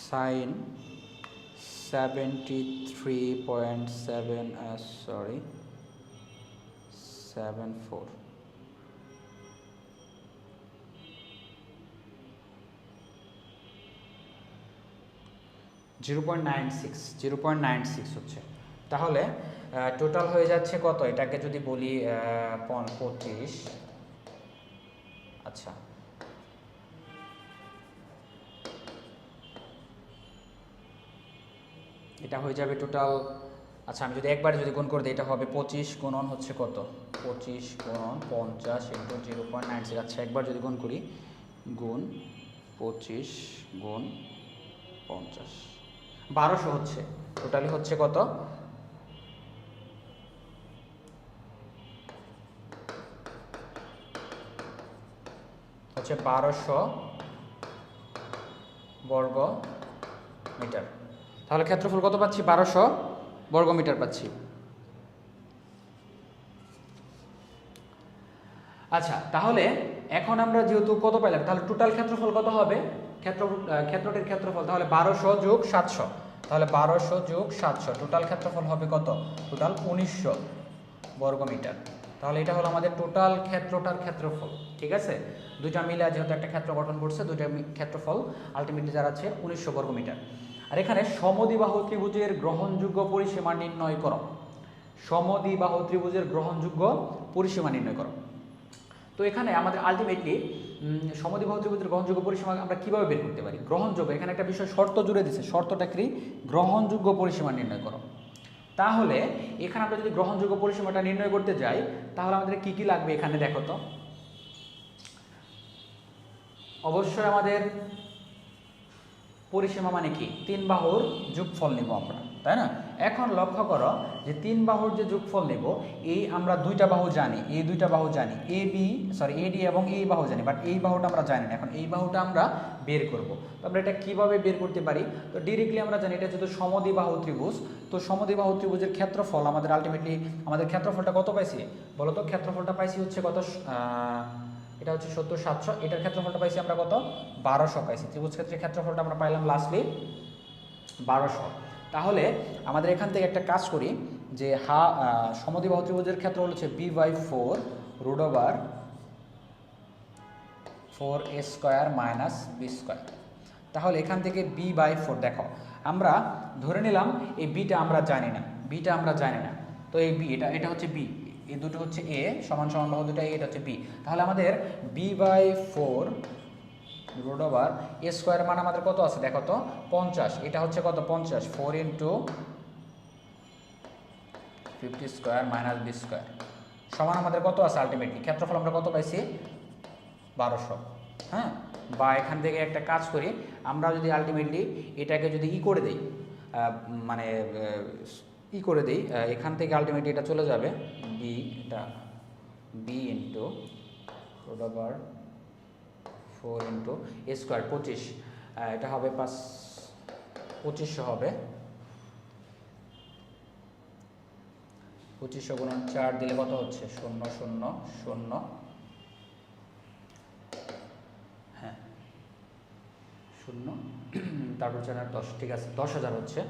সাইন 73.74 0.96 হচ্ছে। তাহলে টোটাল হয়ে যাচ্ছে কত, এটাকে যদি বলি 25, আচ্ছা এটা হয়ে যাবে টোটাল, আচ্ছা আমি যদি একবারে যদি গুণ করে দিই এটা হবে 25 গুণন হচ্ছে কত 25 গুণন 50 ইন্টু 0.96। আচ্ছা একবার যদি গুণ করি, গুণ 25 গুণ 50 1200 হচ্ছে, টোটালি হচ্ছে কত হচ্ছে 1200 বর্গ মিটার। তাহলে ক্ষেত্রফল কত পাচ্ছি 1200 বর্গ মিটার পাচ্ছি। আচ্ছা তাহলে এখন আমরা যেহেতু কত পাইলাম, তাহলে টোটাল ক্ষেত্রফল কত হবে, ক্ষেত্রটির ক্ষেত্রফল তাহলে 1200 যোগ 700, তাহলে 1200 যোগ 700 টোটাল ক্ষেত্রফল হবে কত, টোটাল 1900 বর্গ মিটার। তাহলে এটা হলো আমাদের টোটাল ক্ষেত্রটার ক্ষেত্রফল। ঠিক আছে, দুইটা মিলে যেহেতু একটা ক্ষেত্র গঠন করছে, দুইটা ক্ষেত্রফল আলটিমেটলি দাঁড়াচ্ছে 1900 বর্গ মিটার। আর এখানে সমদ্বিবাহু ত্রিভুজের গ্রহণযোগ্য পরিসীমা নির্ণয় করো, সমদ্বিবাহু ত্রিভুজের গ্রহণযোগ্য পরিসীমা নির্ণয় করো। তো এখানে আমাদের আলটিমেটলি সমদ্বিবাহু ত্রিভুজের গ্রহণযোগ্য পরিসীমা আমরা কিভাবে বের করতে পারি, গ্রহণযোগ্য, এখানে একটা বিষয় শর্ত জুড়ে দিচ্ছে, শর্তটা কি, গ্রহণযোগ্য পরিসীমা নির্ণয় করো। তাহলে এখানে আমরা যদি গ্রহণযোগ্য পরিসীমাটা নির্ণয় করতে যাই, তাহলে আমাদের কি কি লাগবে এখানে দেখো তো, অবশ্যই আমাদের পরিসীমা মানে কি, তিন বাহুর যোগফল নেব আমরা, তাই না। এখন লক্ষ্য করো যে তিন বাহুর যে যোগফল নেব, এই আমরা দুইটা বাহু জানি, এই দুইটা বাহু জানি এডি এবং এই বাহু জানি, বাট এই বাহুটা আমরা জানি না। এখন এই বাহুটা আমরা বের করব, তো আমরা এটা কিভাবে বের করতে পারি, তো ডিরেক্টলি আমরা জানি এটা যেহেতু সমদ্বিবাহু ত্রিভুজ, তো সমদ্বিবাহু ত্রিভুজের ক্ষেত্রফল আমাদের আলটিমেটলি আমাদের ক্ষেত্রফলটা কত পাইছি বলো তো, ক্ষেত্রফলটা পাইছি হচ্ছে কত, এটা হচ্ছে 70 700, এটার ক্ষেত্রফলটা পাইছি আমরা কত 1200 পাইছি, ত্রিভুজ ক্ষেত্রের ক্ষেত্রফলটা আমরা পাইলাম লাস্টলি 1200। তাহলে আমাদের এখান থেকে একটা কাজ করি যে সমদ্বিবাহু ত্রিভুজের ক্ষেত্রফল হচ্ছে b/4 √, 4a² মাইনাস b²। তাহলে এখান থেকে b/4 দেখো আমরা ধরে নিলাম এই বিটা আমরা জানি না, তো এই বি এটা হচ্ছে বি, এই দুটো হচ্ছে এ সমান সমান বাহু দুটো এটা হচ্ছে বি। তাহলে আমাদের b/4 রুট ওভার a² মান আমাদের কত আছে দেখো তো 50, এটা হচ্ছে কত 50, 4 ইন্টু 50² মাইনাস b² সমান আমাদের কত আছে আলটিমেটলি ক্ষেত্রফল আমরা কত পাইছি 1200। হ্যাঁ, বা এখান থেকে একটা কাজ করি, আমরা যদি আলটিমেটলি এটাকে যদি করে দেই মানে করে দেই, এখান থেকে আলটিমেটলি এটা চলে যাবে বি, এটা B into root over 4 into a² 25, এটা হবে 2500 হবে, 2500 গুণন 4 দিলে কত হচ্ছে 0 0 0, হ্যাঁ 0 তারপর 4 আর 10, ঠিক আছে 10,000 হচ্ছে,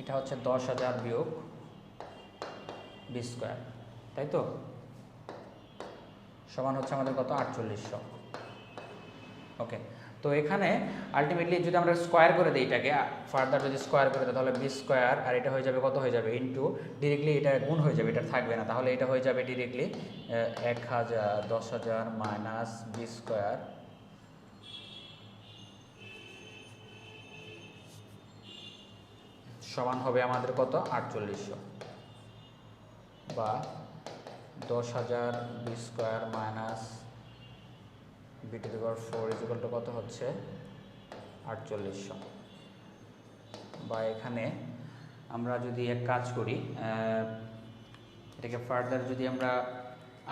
এটা হচ্ছে 10,000 বিয়োগ b², তাই তো সমান হচ্ছে আমাদের কত 4800। ওকে, তো এখানে আলটিমেটলি যদি আমরা স্কোয়ার করে দিই, এটাকে ফার্দার যদি স্কোয়ার করে দিই তাহলে b² আর এটা হয়ে যাবে কত হয়ে যাবে ইন্টু ডিরেক্টলি এটা গুণ হয়ে যাবে, এটা থাকবে না, তাহলে এটা হয়ে যাবে ডিরেক্টলি 10,000 মাইনাস b² সমান হবে আমাদের কত 4800, বা 10,000 b² minus b⁴ equal to কত হচ্ছে 4800। বা এখানে আমরা যদি এক কাজ করি, এটাকে ফার্দার যদি আমরা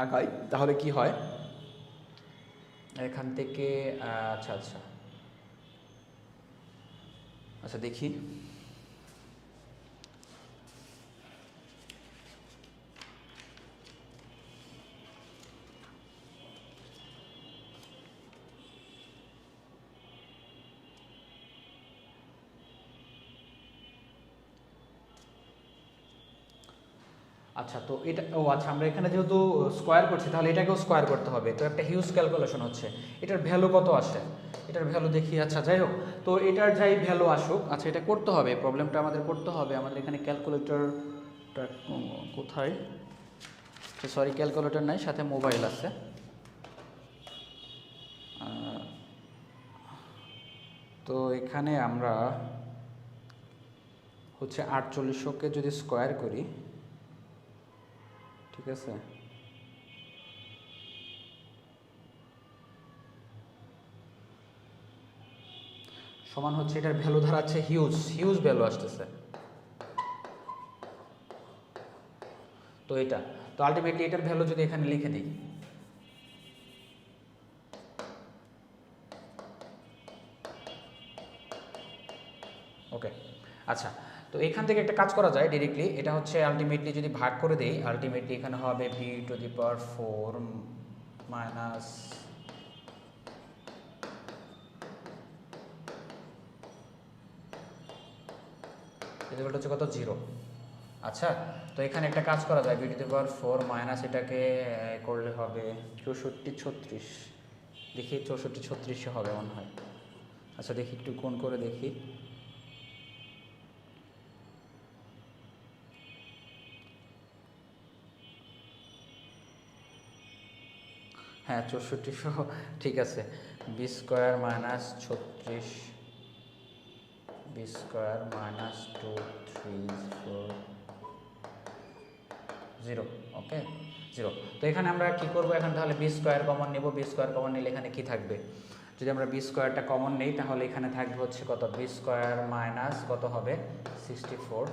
আগাই তাহলে কি হয় এখান থেকে, আচ্ছা দেখি, আচ্ছা তো এটা আচ্ছা আমরা এখানে যেহেতু স্কোয়ার করছি তাহলে এটাকেও স্কোয়ার করতে হবে, তো একটা হিউজ ক্যালকুলেশন হচ্ছে, এটার ভ্যালু কত আসে, এটার ভ্যালু দেখি, আচ্ছা যাই হোক, তো এটার যাই ভ্যালু আসুক, আচ্ছা এটা করতে হবে, প্রবলেমটা আমাদের করতে হবে, আমাদের এখানে ক্যালকুলেটরটা কোথায়, সরি ক্যালকুলেটর নাই, সাথে মোবাইল আছে, তো এখানে আমরা হচ্ছে 4800কে যদি স্কোয়ার করি, ঠিক আছে, সমান হচ্ছে এটার ভ্যালু দাঁড়াচ্ছে হিউজ ভ্যালু আসতেছে, তো এটা তো আলটিমেটলি এটার ভ্যালু যদি এখানে লিখে দিই, ওকে আচ্ছা, তো এখান থেকে একটা কাজ করা যায় ডিরেক্টলি, এটা হচ্ছে আলটিমেটলি যদি ভাগ করে দেই, আলটিমেটলি এখানে হবে b⁴ মাইনাস এটা হচ্ছে কত 0। আচ্ছা, তো এখানে একটা কাজ করা যায়, b⁴ মাইনাস এটাকে করলে হবে 64 36, দেখি 64 36 হবে মনে হয়, আচ্ছা দেখি একটু কোন করে দেখি, হ্যাঁ 6400 ঠিক আছে, b² মাইনাস 36 b² মাইনাস 2340, ওকে 0। তো এখানে আমরা কি করব, এখন তাহলে b² কমন নেব, b² কমন নিলে এখানে কি থাকবে, যদি আমরা b²টা কমন নেই তাহলে এখানে থাকবে হচ্ছে কত b² মাইনাস কত হবে 64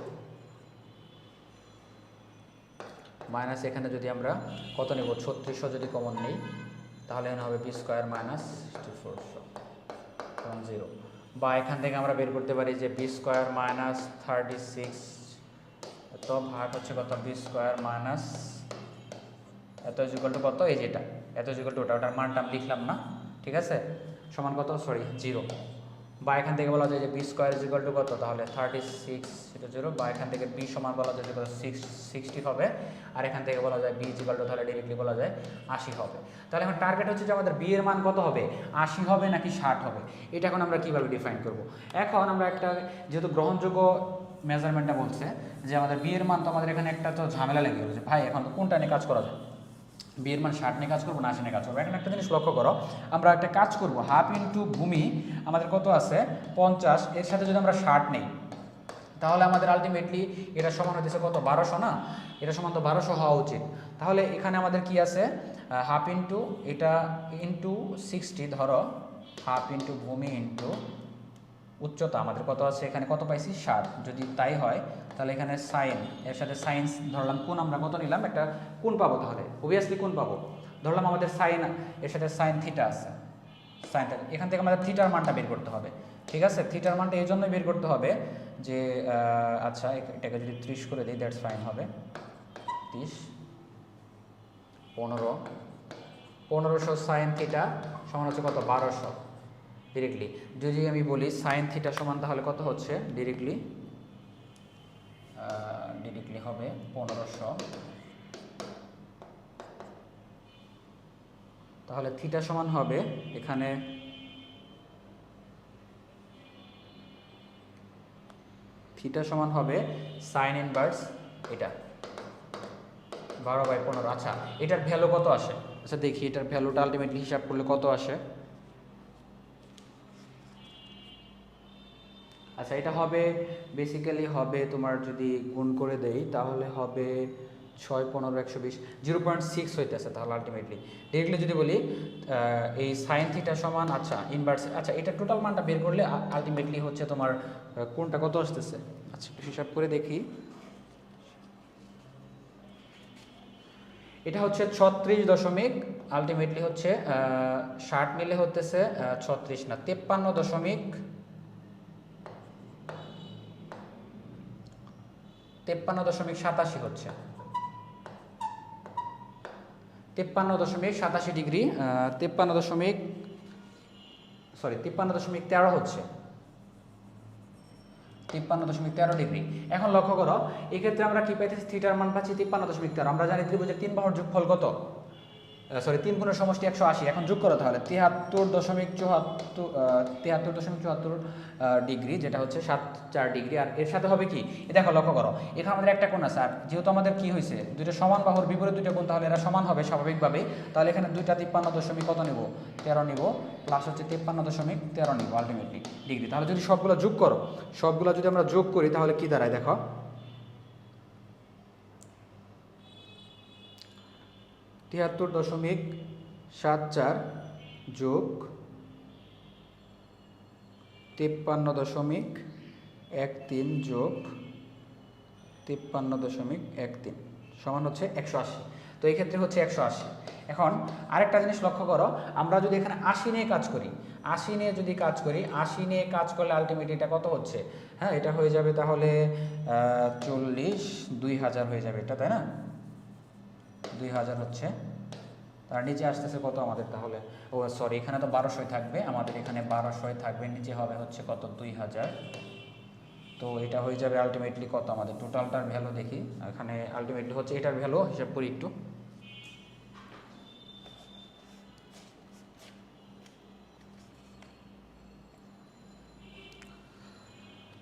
মাইনাস এখানে যদি আমরা কত নেব 3600 যদি কমন নেই তাহলে এখানে হবে b² মাইনাস 64 0, বা এখান থেকে আমরা বের করতে পারি যে b² মাইনাস 36 এত ভাগ হচ্ছে কত b² মাইনাস এত ইকুয়াল টু কত, এই যেটা এত ইকুয়াল টু ওটার মানটা লিখলাম না, ঠিক আছে, সমান কত সরি 0, বা এখান থেকে বলা যায় যে B square is equal to কত, তাহলে 36 বা এখান থেকে বি সমান বলা যায় যে 60 হবে, আর এখান থেকে বলা যায় বি ইজ ইকুয়াল টু তাহলে ডিরেক্টলি বলা যায় 80 হবে। তাহলে এখন টার্গেট হচ্ছে যে আমাদের বি এর মান কত হবে, 80 হবে নাকি 60 হবে, এটা এখন আমরা কীভাবে ডিফাইন করব। এখন আমরা একটা যেহেতু গ্রহণযোগ্য মেজারমেন্টটা বলছে যে আমাদের বি এর মান, তো আমাদের এখানে একটা তো ঝামেলা লেগে গেছে, ভাই এখন তো কোনটা নিয়ে কাজ করা যায়, বি এর মান 60 নিয়ে কাজ করবো না 80 নিয়ে কাজ করবো। এখন একটা জিনিস লক্ষ্য করো, আমরা একটা কাজ করব, হাফ ইন্টু ভূমি আমাদের কত আছে 50, এর সাথে যদি আমরা 60 নেই তাহলে আমাদের আলটিমেটলি এটা সমান হতেছে কত, 1200 না, এটা সমান তো 1200 হওয়া উচিত। তাহলে এখানে আমাদের কি আছে, হাফ ইন্টু এটা ইন্টু 60, ধরো হাফ ইন্টু ভূমি ইন্টু উচ্চতা আমাদের কত আছে, এখানে কত পাইছি 60, যদি তাই হয় তাহলে এখানে সাইন, এর সাথে সাইন্স ধরলাম, কোন আমরা কত নিলাম, একটা কোন পাবো, তাহলে অবভিয়াসলি কোন পাবো, ধরলাম আমাদের সাইন, এর সাথে সাইন থিটা আছে, সাইন থিটা, এখান থেকে আমাদের থিটার মানটা বের করতে হবে, ঠিক আছে। থিটার মানটা এই জন্যই বের করতে হবে যে আচ্ছা এটাকে যদি 30 করে দিই দ্যাটস ফাইন হবে, 30 1500 সাইন থিটা সমান হচ্ছে কত, 1200 ডিরেক্টলি। যদি আমি বলি সাইন থিটা সমান তাহলে কত হচ্ছে ডিরেক্টলি হবে 1500, তাহলে থিটা সমান হবে এখানে থিটা সমান হবে সাইন ইনভার্স এটা 12/15। আচ্ছা এটার ভ্যালু কত আসে, আচ্ছা দেখি এটার ভ্যালুটা আলটিমেটলি হিসাব করলে কত আসে। আচ্ছা এটা হবে বেসিক্যালি হবে তোমার যদি গুণ করে দেই তাহলে হবে 6 15 120, 0.6 হইতেছে তাহলে আলটিমেটলি। ডিরেক্টলি যদি বলি এই সাইন থিটা সমান, আচ্ছা ইনভার্স, আচ্ছা এটা টোটাল মানটা বের করলে আলটিমেটলি হচ্ছে তোমার কোনটা কত আসতেছে, আচ্ছা হিসাব করে দেখি, এটা হচ্ছে 36 দশমিক, আলটিমেটলি হচ্ছে 60 নিলে হতেছে 36 না 53.87 হচ্ছে 53.87 ডিগ্রি, 53.13 হচ্ছে 53.13 ডিগ্রি। এখন লক্ষ্য করো এক্ষেত্রে আমরা কি পাইতেছি, থিটার মান পাচ্ছি 53.13, আমরা জানি ত্রিভুজের 3 বাহুর যোগফল কত, 3 গুণের সমষ্টি 180, এখন যোগ করো তাহলে 73.74 ডিগ্রি, যেটা হচ্ছে 74 ডিগ্রি, আর এর সাথে হবে কি, দেখো লক্ষ্য করো এখানে আমাদের একটা কোণ আছে, আর যেহেতু আমাদের কি হয়েছে দুটো সমান বাহুর বিপরীত দুটো কোণ, তাহলে এরা সমান হবে স্বাভাবিকভাবে, তাহলে এখানে দুইটা 53 কত নিব 13 নিব, প্লাস হচ্ছে 53.13 নিব আলটিমেটলি ডিগ্রি। তাহলে যদি সবগুলো যোগ করো, সবগুলো যদি আমরা যোগ করি তাহলে কি দাঁড়ায় দেখো, 73.74 যোগ 53.13 যোগ 53.13 সমান হচ্ছে 180, তো এই ক্ষেত্রে হচ্ছে 180। এখন আরেকটা জিনিস লক্ষ্য করো, আমরা যদি এখানে 80 নিয়ে কাজ করি, 80 নিয়ে যদি কাজ করি, 80 নিয়ে কাজ করলে আলটিমেটলি এটা কত হচ্ছে, হ্যাঁ এটা হয়ে যাবে তাহলে 2000 হয়ে যাবে এটা, তাই না, 2000 হচ্ছে, তার নিচে আসতেছে কত আমাদের, তাহলে ও সরি এখানে তো 1200 থাকবে, আমাদের এখানে 1200 থাকবে, নিচে হবে হচ্ছে কত 2000, তো এটা হয়ে যাবে আলটিমেটলি কত আমাদের টোটালটার ভ্যালু দেখি, এখানে আলটিমেটলি হচ্ছে এটার ভ্যালু হিসাব করি একটু,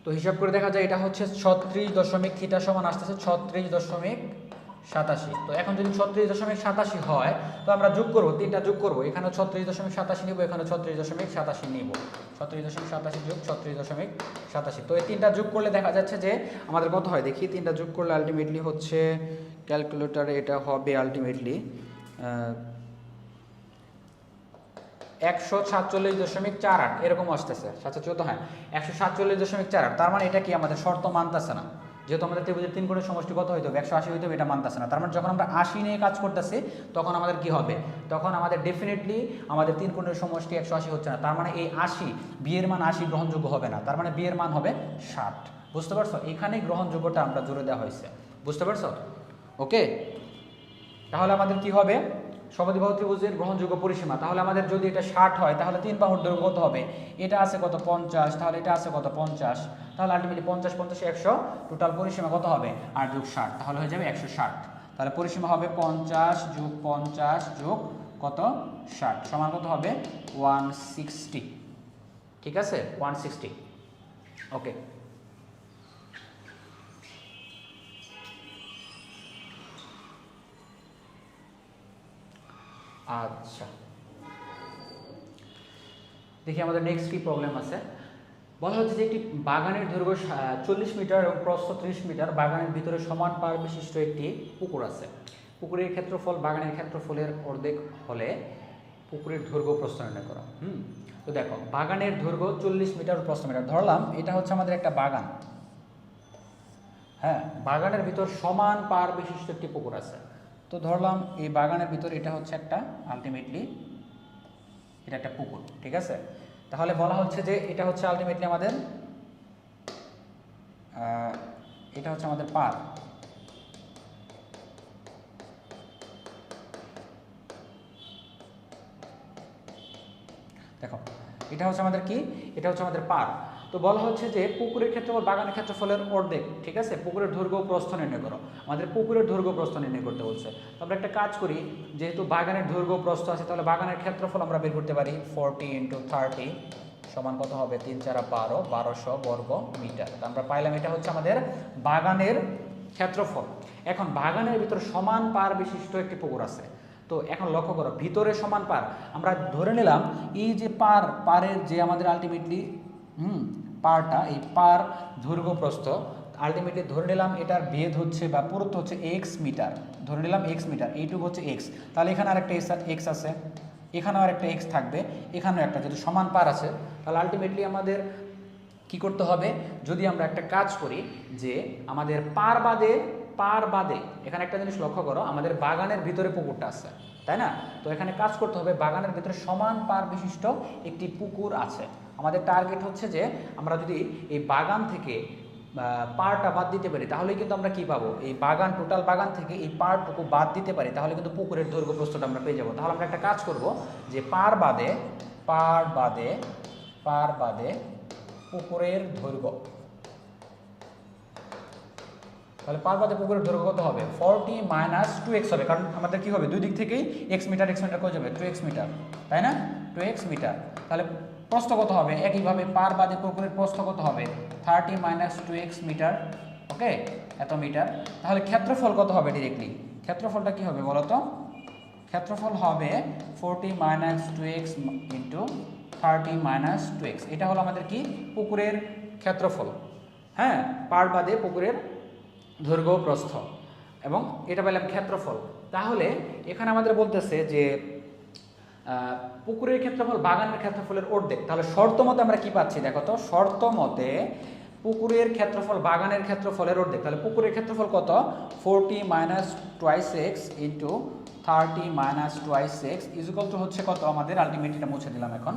তো হিসাব করে দেখা যায় এটা হচ্ছে 36 দশমিক থিটা সমান আসতেছে 36.87। তো এখন যদি 36.87 হয় তো আমরা যোগ করবো, তিনটা যোগ করবো, এখানে 36.87 নিব, এখানে 36.87 নিব, 36.87 যোগ 36.87, তো এই তিনটা যোগ করলে দেখা যাচ্ছে যে আমাদের কত হয় দেখি, তিনটা যোগ করলে আলটিমেটলি হচ্ছে ক্যালকুলেটারে এটা হবে আলটিমেটলি 147.48 এরকম আসতেছে, 714, হ্যাঁ 147.48, তার মানে এটা কি আমাদের শর্ত মানতেছে না, যেহেতু আমাদের ত্রিভুজের 3 কোণের সমষ্টি কত হইতে হবে 180 হইতে হবে, এটা মানতেছে না, তার মানে যখন আমরা 80 নিয়ে কাজ করতেছি তখন আমাদের কি হবে, তখন আমাদের ডেফিনেটলি আমাদের 3 কোণের সমষ্টি 180 হচ্ছে না, তার মানে এই 80 বি এর মান 80 গ্রহণযোগ্য হবে না, তার মানে বি এর মান হবে 60, বুঝতে পারছো, এখানেই গ্রহণযোগ্যটা আমরা জুড়ে দেওয়া হয়েছে, বুঝতে পারছো, ওকে। তাহলে আমাদের কি হবে, সমদ্বিবাহু ত্রিভুজের গ্রহণযোগ্য পরিসীমা, তাহলে আমাদের যদি এটা 60 হয় তাহলে 3 বাহুর দৈর্ঘ্য কত হবে? এটা আছে কত 50, তাহলে এটা আছে কত 50, তাহলে আলটিমেটলি 50 50 100, টোটাল পরিসীমা কত হবে 8 + 60, তাহলে হয়ে যাবে 160। তাহলে পরিসীমা হবে 50 + 50 + কত 60 সমান কত হবে 160। ঠিক আছে 160। ওকে, আচ্ছা দেখি আমাদের নেক্সট কি প্রবলেম আছে। বলা হচ্ছে যে একটি বাগানের দৈর্ঘ্য 40 মিটার এবং প্রস্থ 30 মিটার, বাগানের ভিতরে সমান পার বিশিষ্ট একটি পুকুর আছে। পুকুরের ক্ষেত্রফল বাগানের ক্ষেত্রফলের অর্ধেক হলে পুকুরের দৈর্ঘ্য প্রস্থ নির্ণয় করা। তো দেখো বাগানের দৈর্ঘ্য 40 মিটার ও প্রস্থ মিটার, ধরলাম এটা হচ্ছে আমাদের একটা বাগান। হ্যাঁ, বাগানের ভিতর সমান পার বিশিষ্ট একটি পুকুর আছে। তো ধরলাম এই বাগানের ভিতর এটা হচ্ছে একটা আলটিমেটলি এটা একটা পুকুর। ঠিক আছে, তাহলে বলা হচ্ছে যে এটা হচ্ছে আলটিমেটলি আমাদের এটা হচ্ছে আমাদের পার। দেখো এটা হচ্ছে আমাদের কি, এটা হচ্ছে আমাদের পার। তো বলা হচ্ছে যে পুকুরের ক্ষেত্রফল বাগানের ক্ষেত্রফলের অর্ধেক। ঠিক আছে, পুকুরের দৈর্ঘ্য প্রস্থ নির্ণয় করো। আমাদের পুকুরের দৈর্ঘ্য প্রস্থ নির্ণয় করতে বলছে। তো আমরা একটা কাজ করি, যেহেতু বাগানের দৈর্ঘ্য প্রস্থ আছে তাহলে বাগানের ক্ষেত্রফল আমরা বের করতে পারি। 40 × 30 সমান কত হবে 3 × 4 = 12, 1200 বর্গ মিটার। তো আমরা পাইলাম এটা হচ্ছে আমাদের বাগানের ক্ষেত্রফল। এখন বাগানের ভিতর সমান পার বিশিষ্ট একটি পুকুর আছে। তো এখন লক্ষ্য করো ভিতরে সমান পার, আমরা ধরে নিলাম এই যে পারের যে আমাদের আলটিমেটলি পারটা, এই পার দৈর্ঘ্য প্রস্থ আলটিমেটলি ধরে নিলাম এটার ভেদ হচ্ছে বা পুরুত্ব হচ্ছে x মিটার, ধরে নিলাম x মিটার, এইটুকু হচ্ছে x। তাহলে এখানে আরেকটা x আছে, এখানেও আরেকটা x থাকবে, এখানেও একটা, যদি সমান পার আছে তাহলে আলটিমেটলি আমাদের কি করতে হবে, যদি আমরা একটা কাজ করি যে আমাদের পার বাদে এখানে একটা জিনিস লক্ষ্য করো, আমাদের বাগানের ভিতরে পুকুরটা আছে তাই না? তো এখানে কাজ করতে হবে বাগানের ভিতরে সমান পার বিশিষ্ট একটি পুকুর আছে। আমাদের টার্গেট হচ্ছে যে আমরা যদি এই বাগান থেকে পারটা বাদ দিতে পারি তাহলেই কিন্তু আমরা কি পাবো, এই বাগান টোটাল বাগান থেকে এই পারটুকু বাদ দিতে পারি তাহলে কিন্তু পুকুরের দৈর্ঘ্য প্রস্থটা আমরা পেয়ে যাবো। তাহলে আমরা একটা কাজ করব যে পার বাদে পুকুরের দৈর্ঘ্য, তাহলে পার বাদে পুকুরের দৈর্ঘ্য কত হবে 40 - 2x হবে, কারণ আমাদের কি হবে দুই দিক থেকেই x মিটার কত যাবে 2x মিটার, তাই না 2x মিটার। তাহলে প্রস্থ কত হবে, একইভাবে পার বাদে পুকুরের প্রস্থ কত হবে 30 - 2x মিটার। ওকে, এত মিটার। তাহলে ক্ষেত্রফল কত হবে, ডিরেক্টলি ক্ষেত্রফলটা কি হবে বলো তো, ক্ষেত্রফল হবে 40 - 2x × 30 - 2x। এটা হলো আমাদের কি পুকুরের ক্ষেত্রফল। হ্যাঁ, পার বাদে পুকুরের দৈর্ঘ্য প্রস্থ, এবং এটা পেলাম ক্ষেত্রফল। তাহলে এখানে আমাদের বলতেছে যে পুকুরের ক্ষেত্রফল বাগানের ক্ষেত্রফলের অর্ধেক। তাহলে শর্ত মতে আমরা কি পাচ্ছি দেখো তো, শর্ত মতে পুকুরের ক্ষেত্রফল বাগানের ক্ষেত্রফলের অর্ধেক। তাহলে পুকুরের ক্ষেত্রফল কত 40 - 2x × 30 - 2x হচ্ছে কত আমাদের, আলটিমেটলি এটা মুছে দিলাম এখন,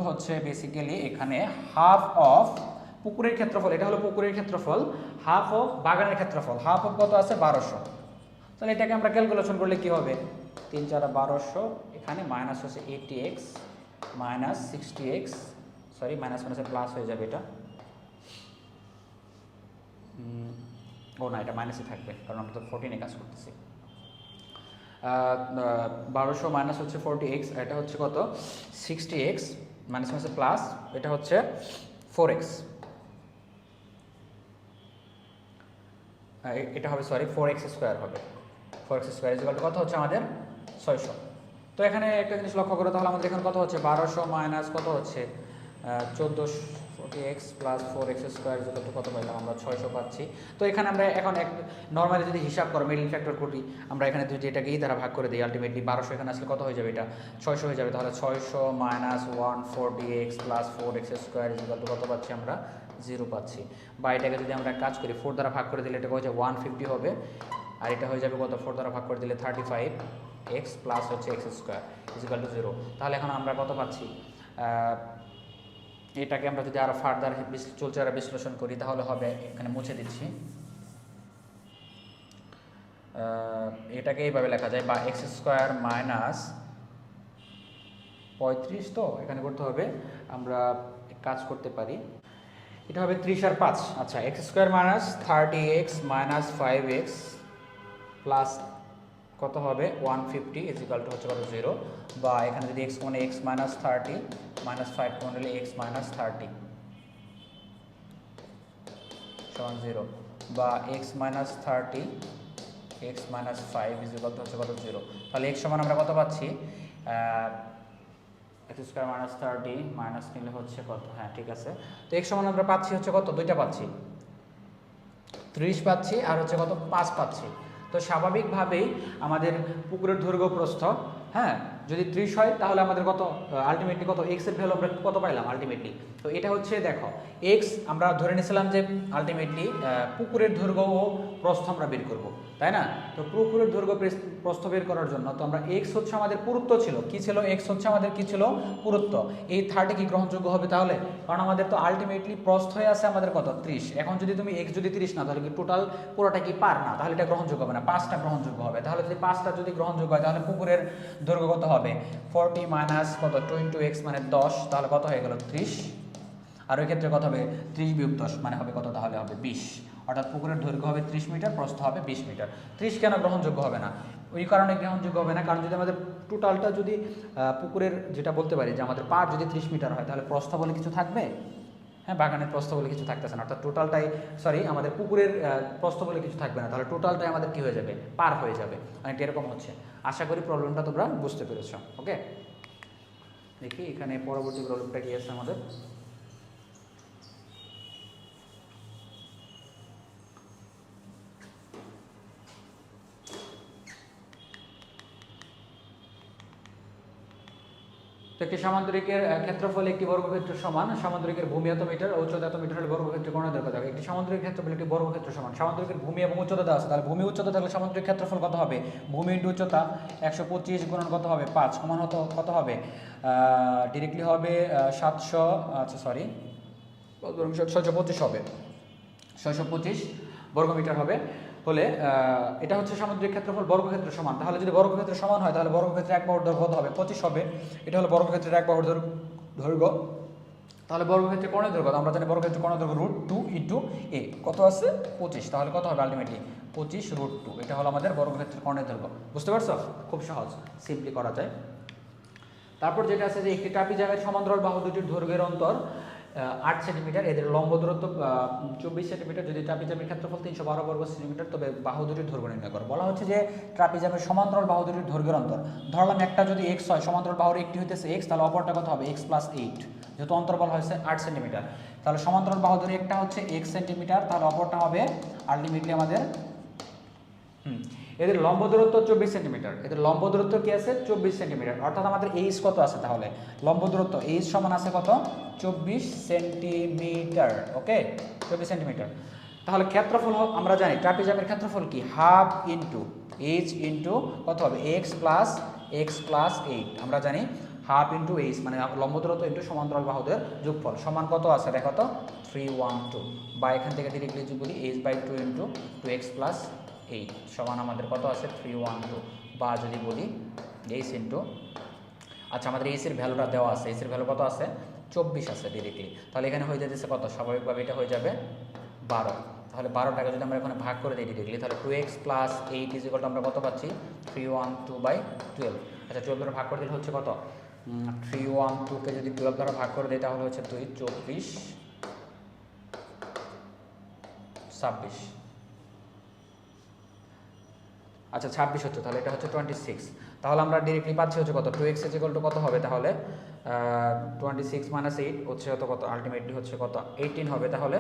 হচ্ছে বেসিক্যালি এখানে হাফ অফ পুকুরের ক্ষেত্রফল, এটা হলো পুকুরের ক্ষেত্রফল, হাফ অফ বাগানের ক্ষেত্রফল, হাফ অফ কত আছে 1200। তাহলে এটাকে আমরা ক্যালকুলেশন করলে কি হবে 3 × 4 = 1200, এখানে মাইনাস হচ্ছে 80x - 60x, সরি মাইনাস মাইনাসে প্লাস হয়ে যাবে, এটা ও না এটা মাইনাসে থাকবে কারণ আমরা তো 14 কাজ করতেছি। 1200 মাইনাস হচ্ছে 40x, এটা হচ্ছে কত 60x, মাইনাস মাইনাসে প্লাস, এটা হচ্ছে 4x, এটা হবে সরি 4x² হবে, 4x² কত হচ্ছে আমাদের 600। তো এখানে একটা জিনিস লক্ষ্য করো, তাহলে আমাদের এখানে কত হচ্ছে 1200 মাইনাস কত হচ্ছে 1440x + 4x² কত পাইলাম আমরা 600 পাচ্ছি। তো এখানে আমরা এখন নর্মালি যদি হিসাব করো মিডল ফ্যাক্টর করি, আমরা এখানে যদি এটাকে এই দ্বারা ভাগ করে দিই আলটিমেটলি 1200 এখানে আসলে কত হয়ে যাবে, এটা 600 হয়ে যাবে। তাহলে 600 - 140x + 4x² কত পাচ্ছি আমরা 0 পাচ্ছি। বা এটাকে যদি আমরা কাজ করি 4 দ্বারা ভাগ করে দিলে এটা হচ্ছে 150 হবে, আর এটা হয়ে যাবে কত 4 দ্বারা ভাগ করে দিলে 35x + হচ্ছে x² = 0। তাহলে এখন আমরা কত পাচ্ছি, এটাকে আমরা যদি আরো ফার্দার বিশ্লেষণ করি তাহলে হবে, এখানে মুছে দিচ্ছি, এটাকে এইভাবে লেখা যায়, বা এক্স স্কোয়ার মাইনাস 35, তো এখানে করতে হবে আমরা কাজ করতে পারি, এটা হবে 30 আর 5। আচ্ছা, x square minus 30x minus 5x plus কত হবে 150 ইজিক্যাল টু হচ্ছে কত 0, বা এখানে যদি এক্স মানে এক্স মাইনাস 30 মাইনাস 5 কোণ হলে এক্স মাইনাস 30 সমান 0, বা X minus 30 X minus 5 equal to হচ্ছে কত 0। তাহলে এক্স সমান আমরা কত পাচ্ছি, এক্স স্কোয়ার মাইনাস 30 মাইনাস নিলে হচ্ছে কত, হ্যাঁ ঠিক আছে। তো এক্স সমান আমরা পাচ্ছি হচ্ছে কত, দুইটা পাচ্ছি, 30 পাচ্ছি আর হচ্ছে কত 5 পাচ্ছি। তো স্বাভাবিকভাবেই আমাদের পুকুরের দৈর্ঘ্য প্রস্থ, হ্যাঁ যদি 30 হয় তাহলে আমাদের কত আলটিমেটলি কত এক্স এর ভ্যালু আমরা কত পাইলাম আলটিমেটলি। তো এটা হচ্ছে দেখো এক্স আমরা ধরে নিয়েছিলাম যে আলটিমেটলি পুকুরের দৈর্ঘ্য ও প্রস্থ আমরা বের করব, তাই না। তো পুকুরের দৈর্ঘ্য প্রস্থ বের করার জন্য তো আমরা এক্স হচ্ছে আমাদের পুরুত্ব ছিল, কি ছিল এক্স হচ্ছে আমাদের কি ছিল পুরুত্ব, এই 30 কি গ্রহণযোগ্য হবে তাহলে, কারণ আমাদের তো আলটিমেটলি প্রস্থ হয়ে আছে আমাদের কত 30। এখন যদি তুমি এক্স যদি 30 না তাহলে কি টোটাল পুরোটা কি পার না, তাহলে এটা গ্রহণযোগ্য হবে না, 5টা গ্রহণযোগ্য হবে। তাহলে যদি 5টা যদি গ্রহণযোগ্য হয় তাহলে পুকুরের দৈর্ঘ্য কত হবে 40 মাইনাস কত 20x মানে 10, তাহলে কত হয়ে গেল 30, আর ওই ক্ষেত্রে কত হবে 30 বিয়োগ 10 মানে হবে কত, তাহলে হবে 20, অর্থাৎ পুকুরের দৈর্ঘ্য হবে 30 মিটার, প্রস্থ হবে 20 মিটার। 30 কেন গ্রহণযোগ্য হবে না, ওই কারণে গ্রহণযোগ্য হবে না কারণ যদি আমাদের টোটালটা যদি পুকুরের যেটা বলতে পারি যে আমাদের পার যদি 30 মিটার হয় তাহলে প্রস্থ বলে কিছু থাকবে, হ্যাঁ বাগানের প্রস্থ বলে কিছু থাকতেছে না, অর্থাৎ টোটালটাই আমাদের পুকুরের প্রস্থ বলে কিছু থাকবে না, তাহলে টোটালটাই আমাদের কি হয়ে যাবে পার হয়ে যাবে, অনেকটা এরকম হচ্ছে। আশা করি প্রবলেমটা তোমরা বুঝতে পেরেছো। ওকে, দেখি এখানে পরবর্তী প্রবলেমটা কি আছে আমাদের। তো একটি সামান্তরিকের ক্ষেত্রফল একটি বর্গক্ষেত্রের সমান, সামান্তরিকের ভূমি এত মিটার ও উচ্চতা এত মিটার হলে বর্গক্ষেত্রের কোণ দৈর্ঘ্য দেওয়া। একটি সামান্তরিক ক্ষেত্রফল একটি বর্গক্ষেত্র সমান, সামান্তরিকের ভূমি এবং উচ্চতা দেওয়া আছে, তাহলে ভূমি উচ্চতা থাকলে সামান্তরিক ক্ষেত্রফল কত হবে, ভূমি ইন্টু উচ্চতা 125 গুণন কত হবে 5 সমান হতো কত হবে ডিরেক্টলি হবে 700, আচ্ছা সরি 625 হবে, 625 বর্গমিটার হবে হলে এটা হচ্ছে সামুদ্রিক ক্ষেত্রফল বর্গক্ষেত্র সমান। তাহলে যদি বর্গক্ষেত্র সমান হয় তাহলে বর্গক্ষেত্রের এক বাহুর দৈর্ঘ্য কত হবে 25 হবে, এটা হলো বর্গক্ষেত্রের এক বাহুর দৈর্ঘ্য। তাহলে বর্গক্ষেত্রের কোণের দৈর্ঘ্য আমরা জানি বর্গক্ষেত্রের কোণের দৈর্ঘ্য √2 ইন্টু এ কত আছে 25, তাহলে কত হবে আলটিমেটলি 25 √2, এটা হলো আমাদের বর্গক্ষেত্রের কোণের দৈর্ঘ্য। বুঝতে পারছো, খুব সহজ, সিম্পলি করা যায়। তারপর যেটা আছে যে একটি ট্রাপিজামের সমান্তরাল বাহু দুটির দৈর্ঘ্যের অন্তর 8 সেন্টিমিটার, এদের লম্ব দূরত্ব 24 সেন্টিমিটার, যদি ট্রাপিজামের ক্ষেত্রফল 312 বর্গ সেন্টিমিটার, তবে বাহু দুটির দৈর্ঘ্য নির্ণয় করো। বলা হচ্ছে যে ট্রাপিজামের সমান্তরাল বাহু দুটির দৈর্ঘ্যের অন্তর, ধরলাম একটা যদি x হয়, সমান্তরাল বাহুর একটি হইতেছে x, তাহলে অপরটা কত হবে x + 8, যেহেতু অন্তর্বল হয়েছে 8 সেন্টিমিটার, তাহলে সমান্তরাল বাহু দুটির একটা হচ্ছে x সেন্টিমিটার, তাহলে অপরটা হবে আলটিমেটলি আমাদের এদের লম্ব দূরত্ব 24 সেন্টিমিটার, এদের লম্ব দূরত্ব কি আছে 24 সেন্টিমিটার, অর্থাৎ আমাদের এইচ কত আছে, তাহলে লম্ব দূরত্ব এইচ সমান আছে কত 24 সেন্টিমিটার। ওকে, 24 সেন্টিমিটার। তাহলে ক্ষেত্রফল আমরা জানি ট্রাপিজামের ক্ষেত্রফল কি হাফ ইন্টু এইচ ইন্টু কত হবে x + 8, আমরা জানি হাফ ইন্টু এইচ মানে লম্ব দূরত্ব ইন্টু সমান্তরাল বাহুদের যোগফল সমান কত আছে দেখো তো 312, বা এখান থেকে ডিরেক্টলি যদি বলি h/2 ইন্টু 2x + 8 সমান আমাদের কত আছে 312, বা যদি বলি এইচ ইন্টু, আচ্ছা আমাদের এইচের ভ্যালুটা দেওয়া আছে, এইচের ভ্যালু কত আছে 24 আছে ডিরেক্টলি, তাহলে এখানে হয়ে যেতেছে কত, স্বাভাবিকভাবে এটা হয়ে যাবে 12, তাহলে 12টাকে যদি আমরা এখানে ভাগ করে দিই ডিরেক্টলি, তাহলে 2x + 8 = আমরা কত পাচ্ছি 312/12। আচ্ছা 12 দ্বারা ভাগ করে দিলে হচ্ছে কত 312কে যদি 12 দ্বারা ভাগ করে দিই তাহলে হচ্ছে 2 24 26, আচ্ছা 26 হচ্ছে, তাহলে এটা হচ্ছে 26, তাহলে আমরা ডিরেক্টলি পাচ্ছি হচ্ছে কত 2x = কত হবে তাহলে 26 - 8 হচ্ছে কত আলটিমেটলি হচ্ছে কত 18 হবে, তাহলে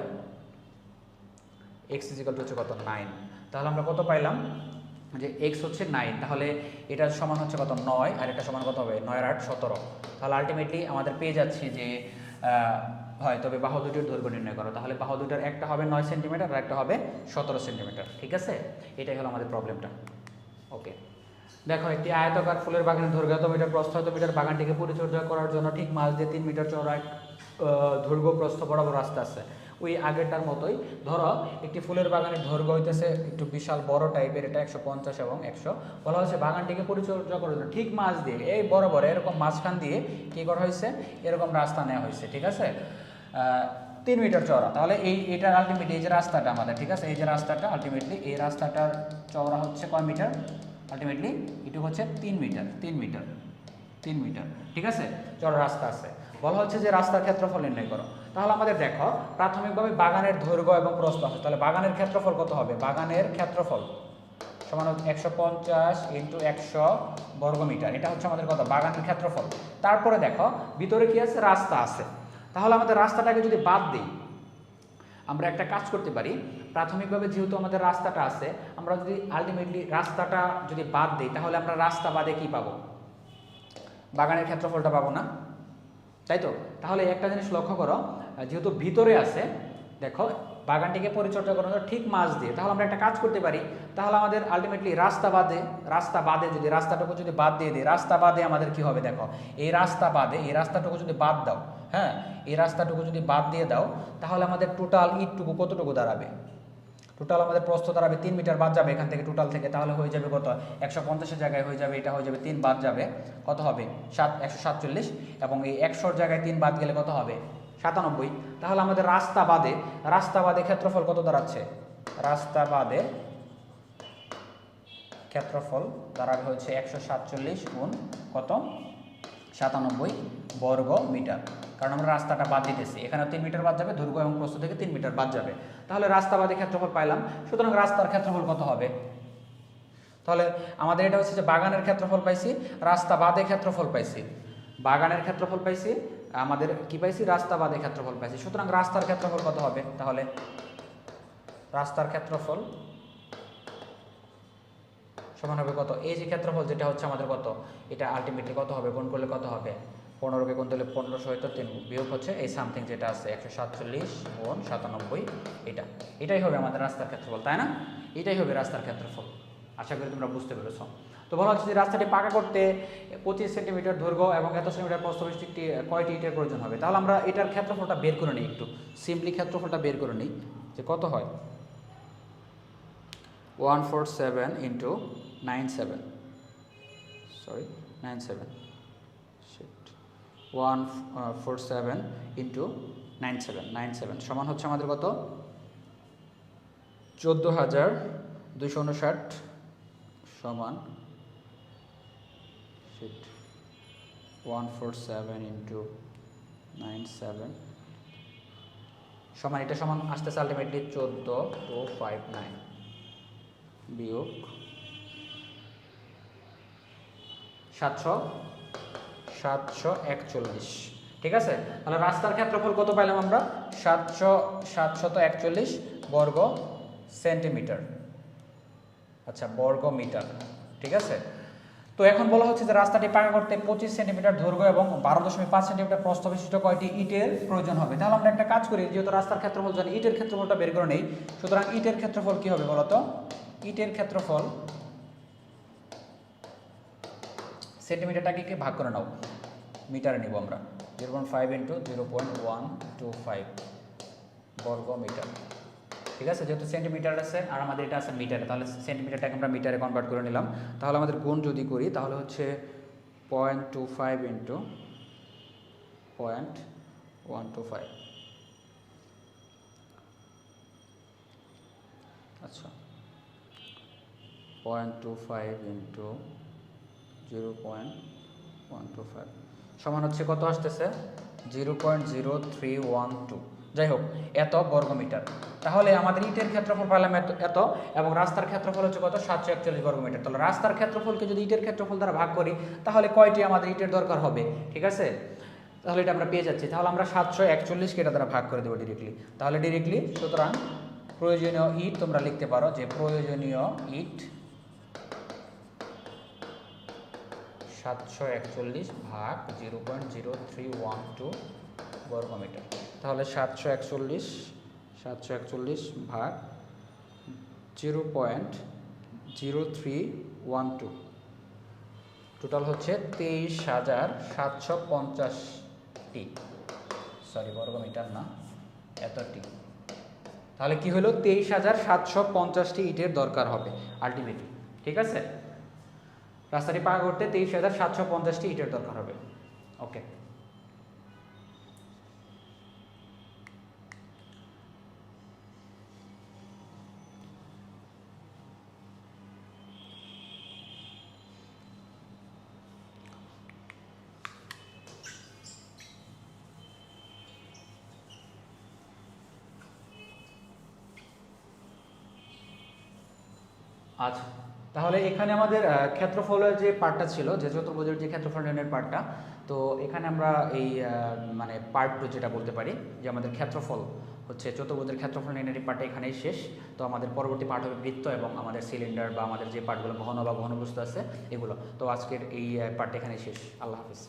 x হচ্ছে কত 9, তাহলে আমরা কত পাইলাম যে x হচ্ছে 9, তাহলে এটা সমান হচ্ছে কত 9, আর এটা সমান কত হবে 9 আর 8 17, তাহলে আলটিমেটলি আমাদের পেয়ে যাচ্ছি যে হয়, তবে বাহু দুটির দৈর্ঘ্য নির্ণয় করো, তাহলে বাহু দুটার একটা হবে 9 সেন্টিমিটার আর একটা হবে 17 সেন্টিমিটার, ঠিক আছে, এটাই হলো আমাদের প্রবলেমটা। ওকে, দেখো একটি আয়তাকার ফুলের বাগানের দৈর্ঘ্য এত মিটার, প্রস্থ এত মিটার, বাগানটিকে পরিচর্যা করার জন্য ঠিক মাঝ দিয়ে 3 মিটার চওড়া দৈর্ঘ্য প্রস্থ বরাবর রাস্তা আছে, ওই আগেরটার মতোই। ধরো একটি ফুলের বাগানের দৈর্ঘ্য হইতেছে একটু বিশাল বড় টাইপের, এটা 150 এবং 100। বলা হচ্ছে বাগানটিকে পরিচর্যা করার জন্য ঠিক মাছ দিয়ে এই বড় বড় এরকম মাঝখান দিয়ে কী করা হয়েছে, এরকম রাস্তা নেওয়া হয়েছে, ঠিক আছে, 3 মিটার চওড়া। তাহলে এটার আলটিমেটলি এই যে রাস্তাটা আমাদের, ঠিক আছে, এই যে রাস্তাটা আলটিমেটলি এই রাস্তাটার চওড়া হচ্ছে কয় মিটার, আলটিমেটলি এটুকু হচ্ছে 3 মিটার, 3 মিটার, 3 মিটার, ঠিক আছে, চওড়া রাস্তা আছে। বলা হচ্ছে যে রাস্তার ক্ষেত্রফল নির্ণয় করো। তাহলে আমাদের দেখো প্রাথমিকভাবে বাগানের দৈর্ঘ্য এবং প্রস্থ আছে, তাহলে বাগানের ক্ষেত্রফল কত হবে, বাগানের ক্ষেত্রফল সমান 150 × 100 বর্গমিটার, এটা হচ্ছে আমাদের কত, বাগানের ক্ষেত্রফল। তারপরে দেখো ভিতরে কি আছে, রাস্তা আছে। তাহলে আমাদের রাস্তাটাকে যদি বাদ দিই, আমরা একটা কাজ করতে পারি, প্রাথমিকভাবে যেহেতু আমাদের রাস্তাটা আছে, আমরা যদি আলটিমেটলি রাস্তাটা যদি বাদ দিই, তাহলে আমরা রাস্তা বাদে কি পাবো, বাগানের ক্ষেত্রফলটা পাবো না, তাই তো। তাহলে একটা জিনিস লক্ষ্য করো, যেহেতু ভিতরে আছে, দেখো বাগানটিকে পরিচর্যা করানো ঠিক মাছ দিয়ে, তাহলে আমরা একটা কাজ করতে পারি, তাহলে আমাদের আলটিমেটলি রাস্তা বাদে যদি রাস্তাটুকু যদি বাদ দিয়ে দিই, রাস্তা বাদে আমাদের কি হবে, দেখো এই রাস্তা বাদে এই রাস্তাটুকু যদি বাদ দাও, হ্যাঁ এই রাস্তাটুকু যদি বাদ দিয়ে দাও, তাহলে আমাদের টোটাল ইটটুকু কতটুকু দাঁড়াবে, টোটাল আমাদের প্রস্থ দাঁড়াবে 3 মিটার বাদ যাবে এখান থেকে টোটাল থেকে, তাহলে হয়ে যাবে কত, 150-এর জায়গায় হয়ে যাবে, এটা হয়ে যাবে 3 বাদ যাবে, কত হবে 147, এবং এই 100-র জায়গায় 3 বাদ গেলে কত হবে 97। তাহলে আমাদের রাস্তা বাদে ক্ষেত্রফল কত দাঁড়াচ্ছে, রাস্তা বাদে ক্ষেত্রফল দাঁড়াবে হচ্ছে 147 গুণ কত 97 বর্গ মিটার, কারণ আমরা রাস্তাটা বাদ দিতেছি, এখানে 3 মিটার বাদ যাবে, দৈর্ঘ্য এবং প্রস্থ থেকে 3 মিটার বাদ যাবে, তাহলে রাস্তা বাদে ক্ষেত্রফল পাইলাম। সুতরাং রাস্তার ক্ষেত্রফল কত হবে, তাহলে আমাদের এটা হচ্ছে যে বাগানের ক্ষেত্রফল পাইছি, রাস্তা বাদে ক্ষেত্রফল পাইছি, বাগানের ক্ষেত্রফল পাইছি, আমাদের কি পাইছি, রাস্তা বাদে ক্ষেত্রফল পাইছি। সুতরাং রাস্তার ক্ষেত্রফল কত হবে, তাহলে রাস্তার ক্ষেত্রফল সমান হবে কত, এই যে ক্ষেত্রফল যেটা হচ্ছে আমাদের কত, এটা আলটিমেটলি কত হবে, গুণ করলে কত হবে, 15কে গুণ করলে 1500 বিয়োগ হচ্ছে এই সামথিং যেটা আছে 147 গুণ 97, এটাই হবে আমাদের রাস্তার ক্ষেত্রফল, তাই না, এটাই হবে রাস্তার ক্ষেত্রফল। আশা করি তোমরা বুঝতে পেরেছ। তো বলা হচ্ছে যে রাস্তাটি পাকা করতে 25 সেন্টিমিটার দৈর্ঘ্য এবং এত সেন্টিমিটার প্রস্থ বিশিষ্ট কয়টি ইটের প্রয়োজন হবে। তাহলে আমরা এটার ক্ষেত্রফলটা বের করে নিই, একটু সিম্পলি ক্ষেত্রফলটা বের করে নিই যে কত হয়, 147 × 97, সরি 97, 147 × 97 সমান হচ্ছে আমাদের কত, 14,259 সমান 147 × 97 সমান, এটা সমান আসতেছে আলটিমেটলি 14,259 বিয়োগ 741, ঠিক আছে। তাহলে রাস্তার ক্ষেত্রফল কত পাইলাম আমরা, 741 বর্গ সেন্টিমিটার, আচ্ছা বর্গ মিটার, ঠিক আছে। তো এখন বলা হচ্ছে যে রাস্তাটি পাকা করতে 25 সেন্টিমিটার দৈর্ঘ্য এবং 12.5 সেন্টিমিটার প্রস্থ বিশিষ্ট কয়টি ইটের প্রয়োজন হবে। তাহলে আমরা একটা কাজ করি, যেহেতু রাস্তার ক্ষেত্রফল জানি, ইটের ক্ষেত্রফলটা বের করে নেই। সুতরাং ইটের ক্ষেত্রফল কি হবে বলতো, ইটের ক্ষেত্রফল সেন্টিমিটারটাকে ভাগ করে নাও, মিটারে নিব আমরা, 0.5 × 0.125 বর্গ মিটার, ঠিক আছে। যেহেতু সেন্টিমিটার আছে আর আমাদের এটা আছে মিটারে, তাহলে সেন্টিমিটারটাকে আমরা মিটারে কনভার্ট করে নিলাম। তাহলে আমাদের গুণ যদি করি তাহলে হচ্ছে 0.25 × 0.125, আচ্ছা 0.25 × 0.125 সমান হচ্ছে কত আসতেছে, 0.0312, যাই হোক এত বর্গমিটার। তাহলে আমাদের ইটের ক্ষেত্রফল পাইলাম এত, এবং রাস্তার ক্ষেত্রফল হচ্ছে কত, 741 বর্গমিটার। তাহলে রাস্তার ক্ষেত্রফলকে যদি ইটের ক্ষেত্রফল দ্বারা ভাগ করি তাহলে কয়টি আমাদের ইটের দরকার হবে, ঠিক আছে। তাহলে এটা আমরা পেয়ে যাচ্ছি, তাহলে আমরা 741কে এটা দ্বারা ভাগ করে দেবো ডিরেক্টলি, তাহলে ডিরেক্টলি। সুতরাং প্রয়োজনীয় ইট তোমরা লিখতে পারো যে প্রয়োজনীয় ইট 741 ভাগ 0.0312 বর্গমিটার। তাহলে 741 ভাগ 0.0312 টোটাল হচ্ছে 23,750টি, সরি বর্গমিটার না, এতটি। তাহলে কি হলো 23,750টি ইটের দরকার হবে আলটিমেটলি। ঠিক আছে, রাস্তাটি পাকা করতে 23,750টি ইটের দরকার হবে। ওকে, আচ্ছা তাহলে এখানে আমাদের ক্ষেত্রফলের যে পার্টটা ছিল, যে চতুর্ভুজের যে ক্ষেত্রফল নির্ণয়ের পার্টটা, তো এখানে আমরা এই মানে পার্ট টু যেটা বলতে পারি যে আমাদের ক্ষেত্রফল হচ্ছে চতুর্ভুজের ক্ষেত্রফল নির্ণয়ের পার্টটা এখানেই শেষ। তো আমাদের পরবর্তী পার্ট হবে বৃত্ত এবং আমাদের সিলিন্ডার বা আমাদের যে পার্টগুলো ঘন বা ঘনবস্তু আছে এগুলো। তো আজকের এই পার্ট এখানেই শেষ। আল্লাহ হাফিজ।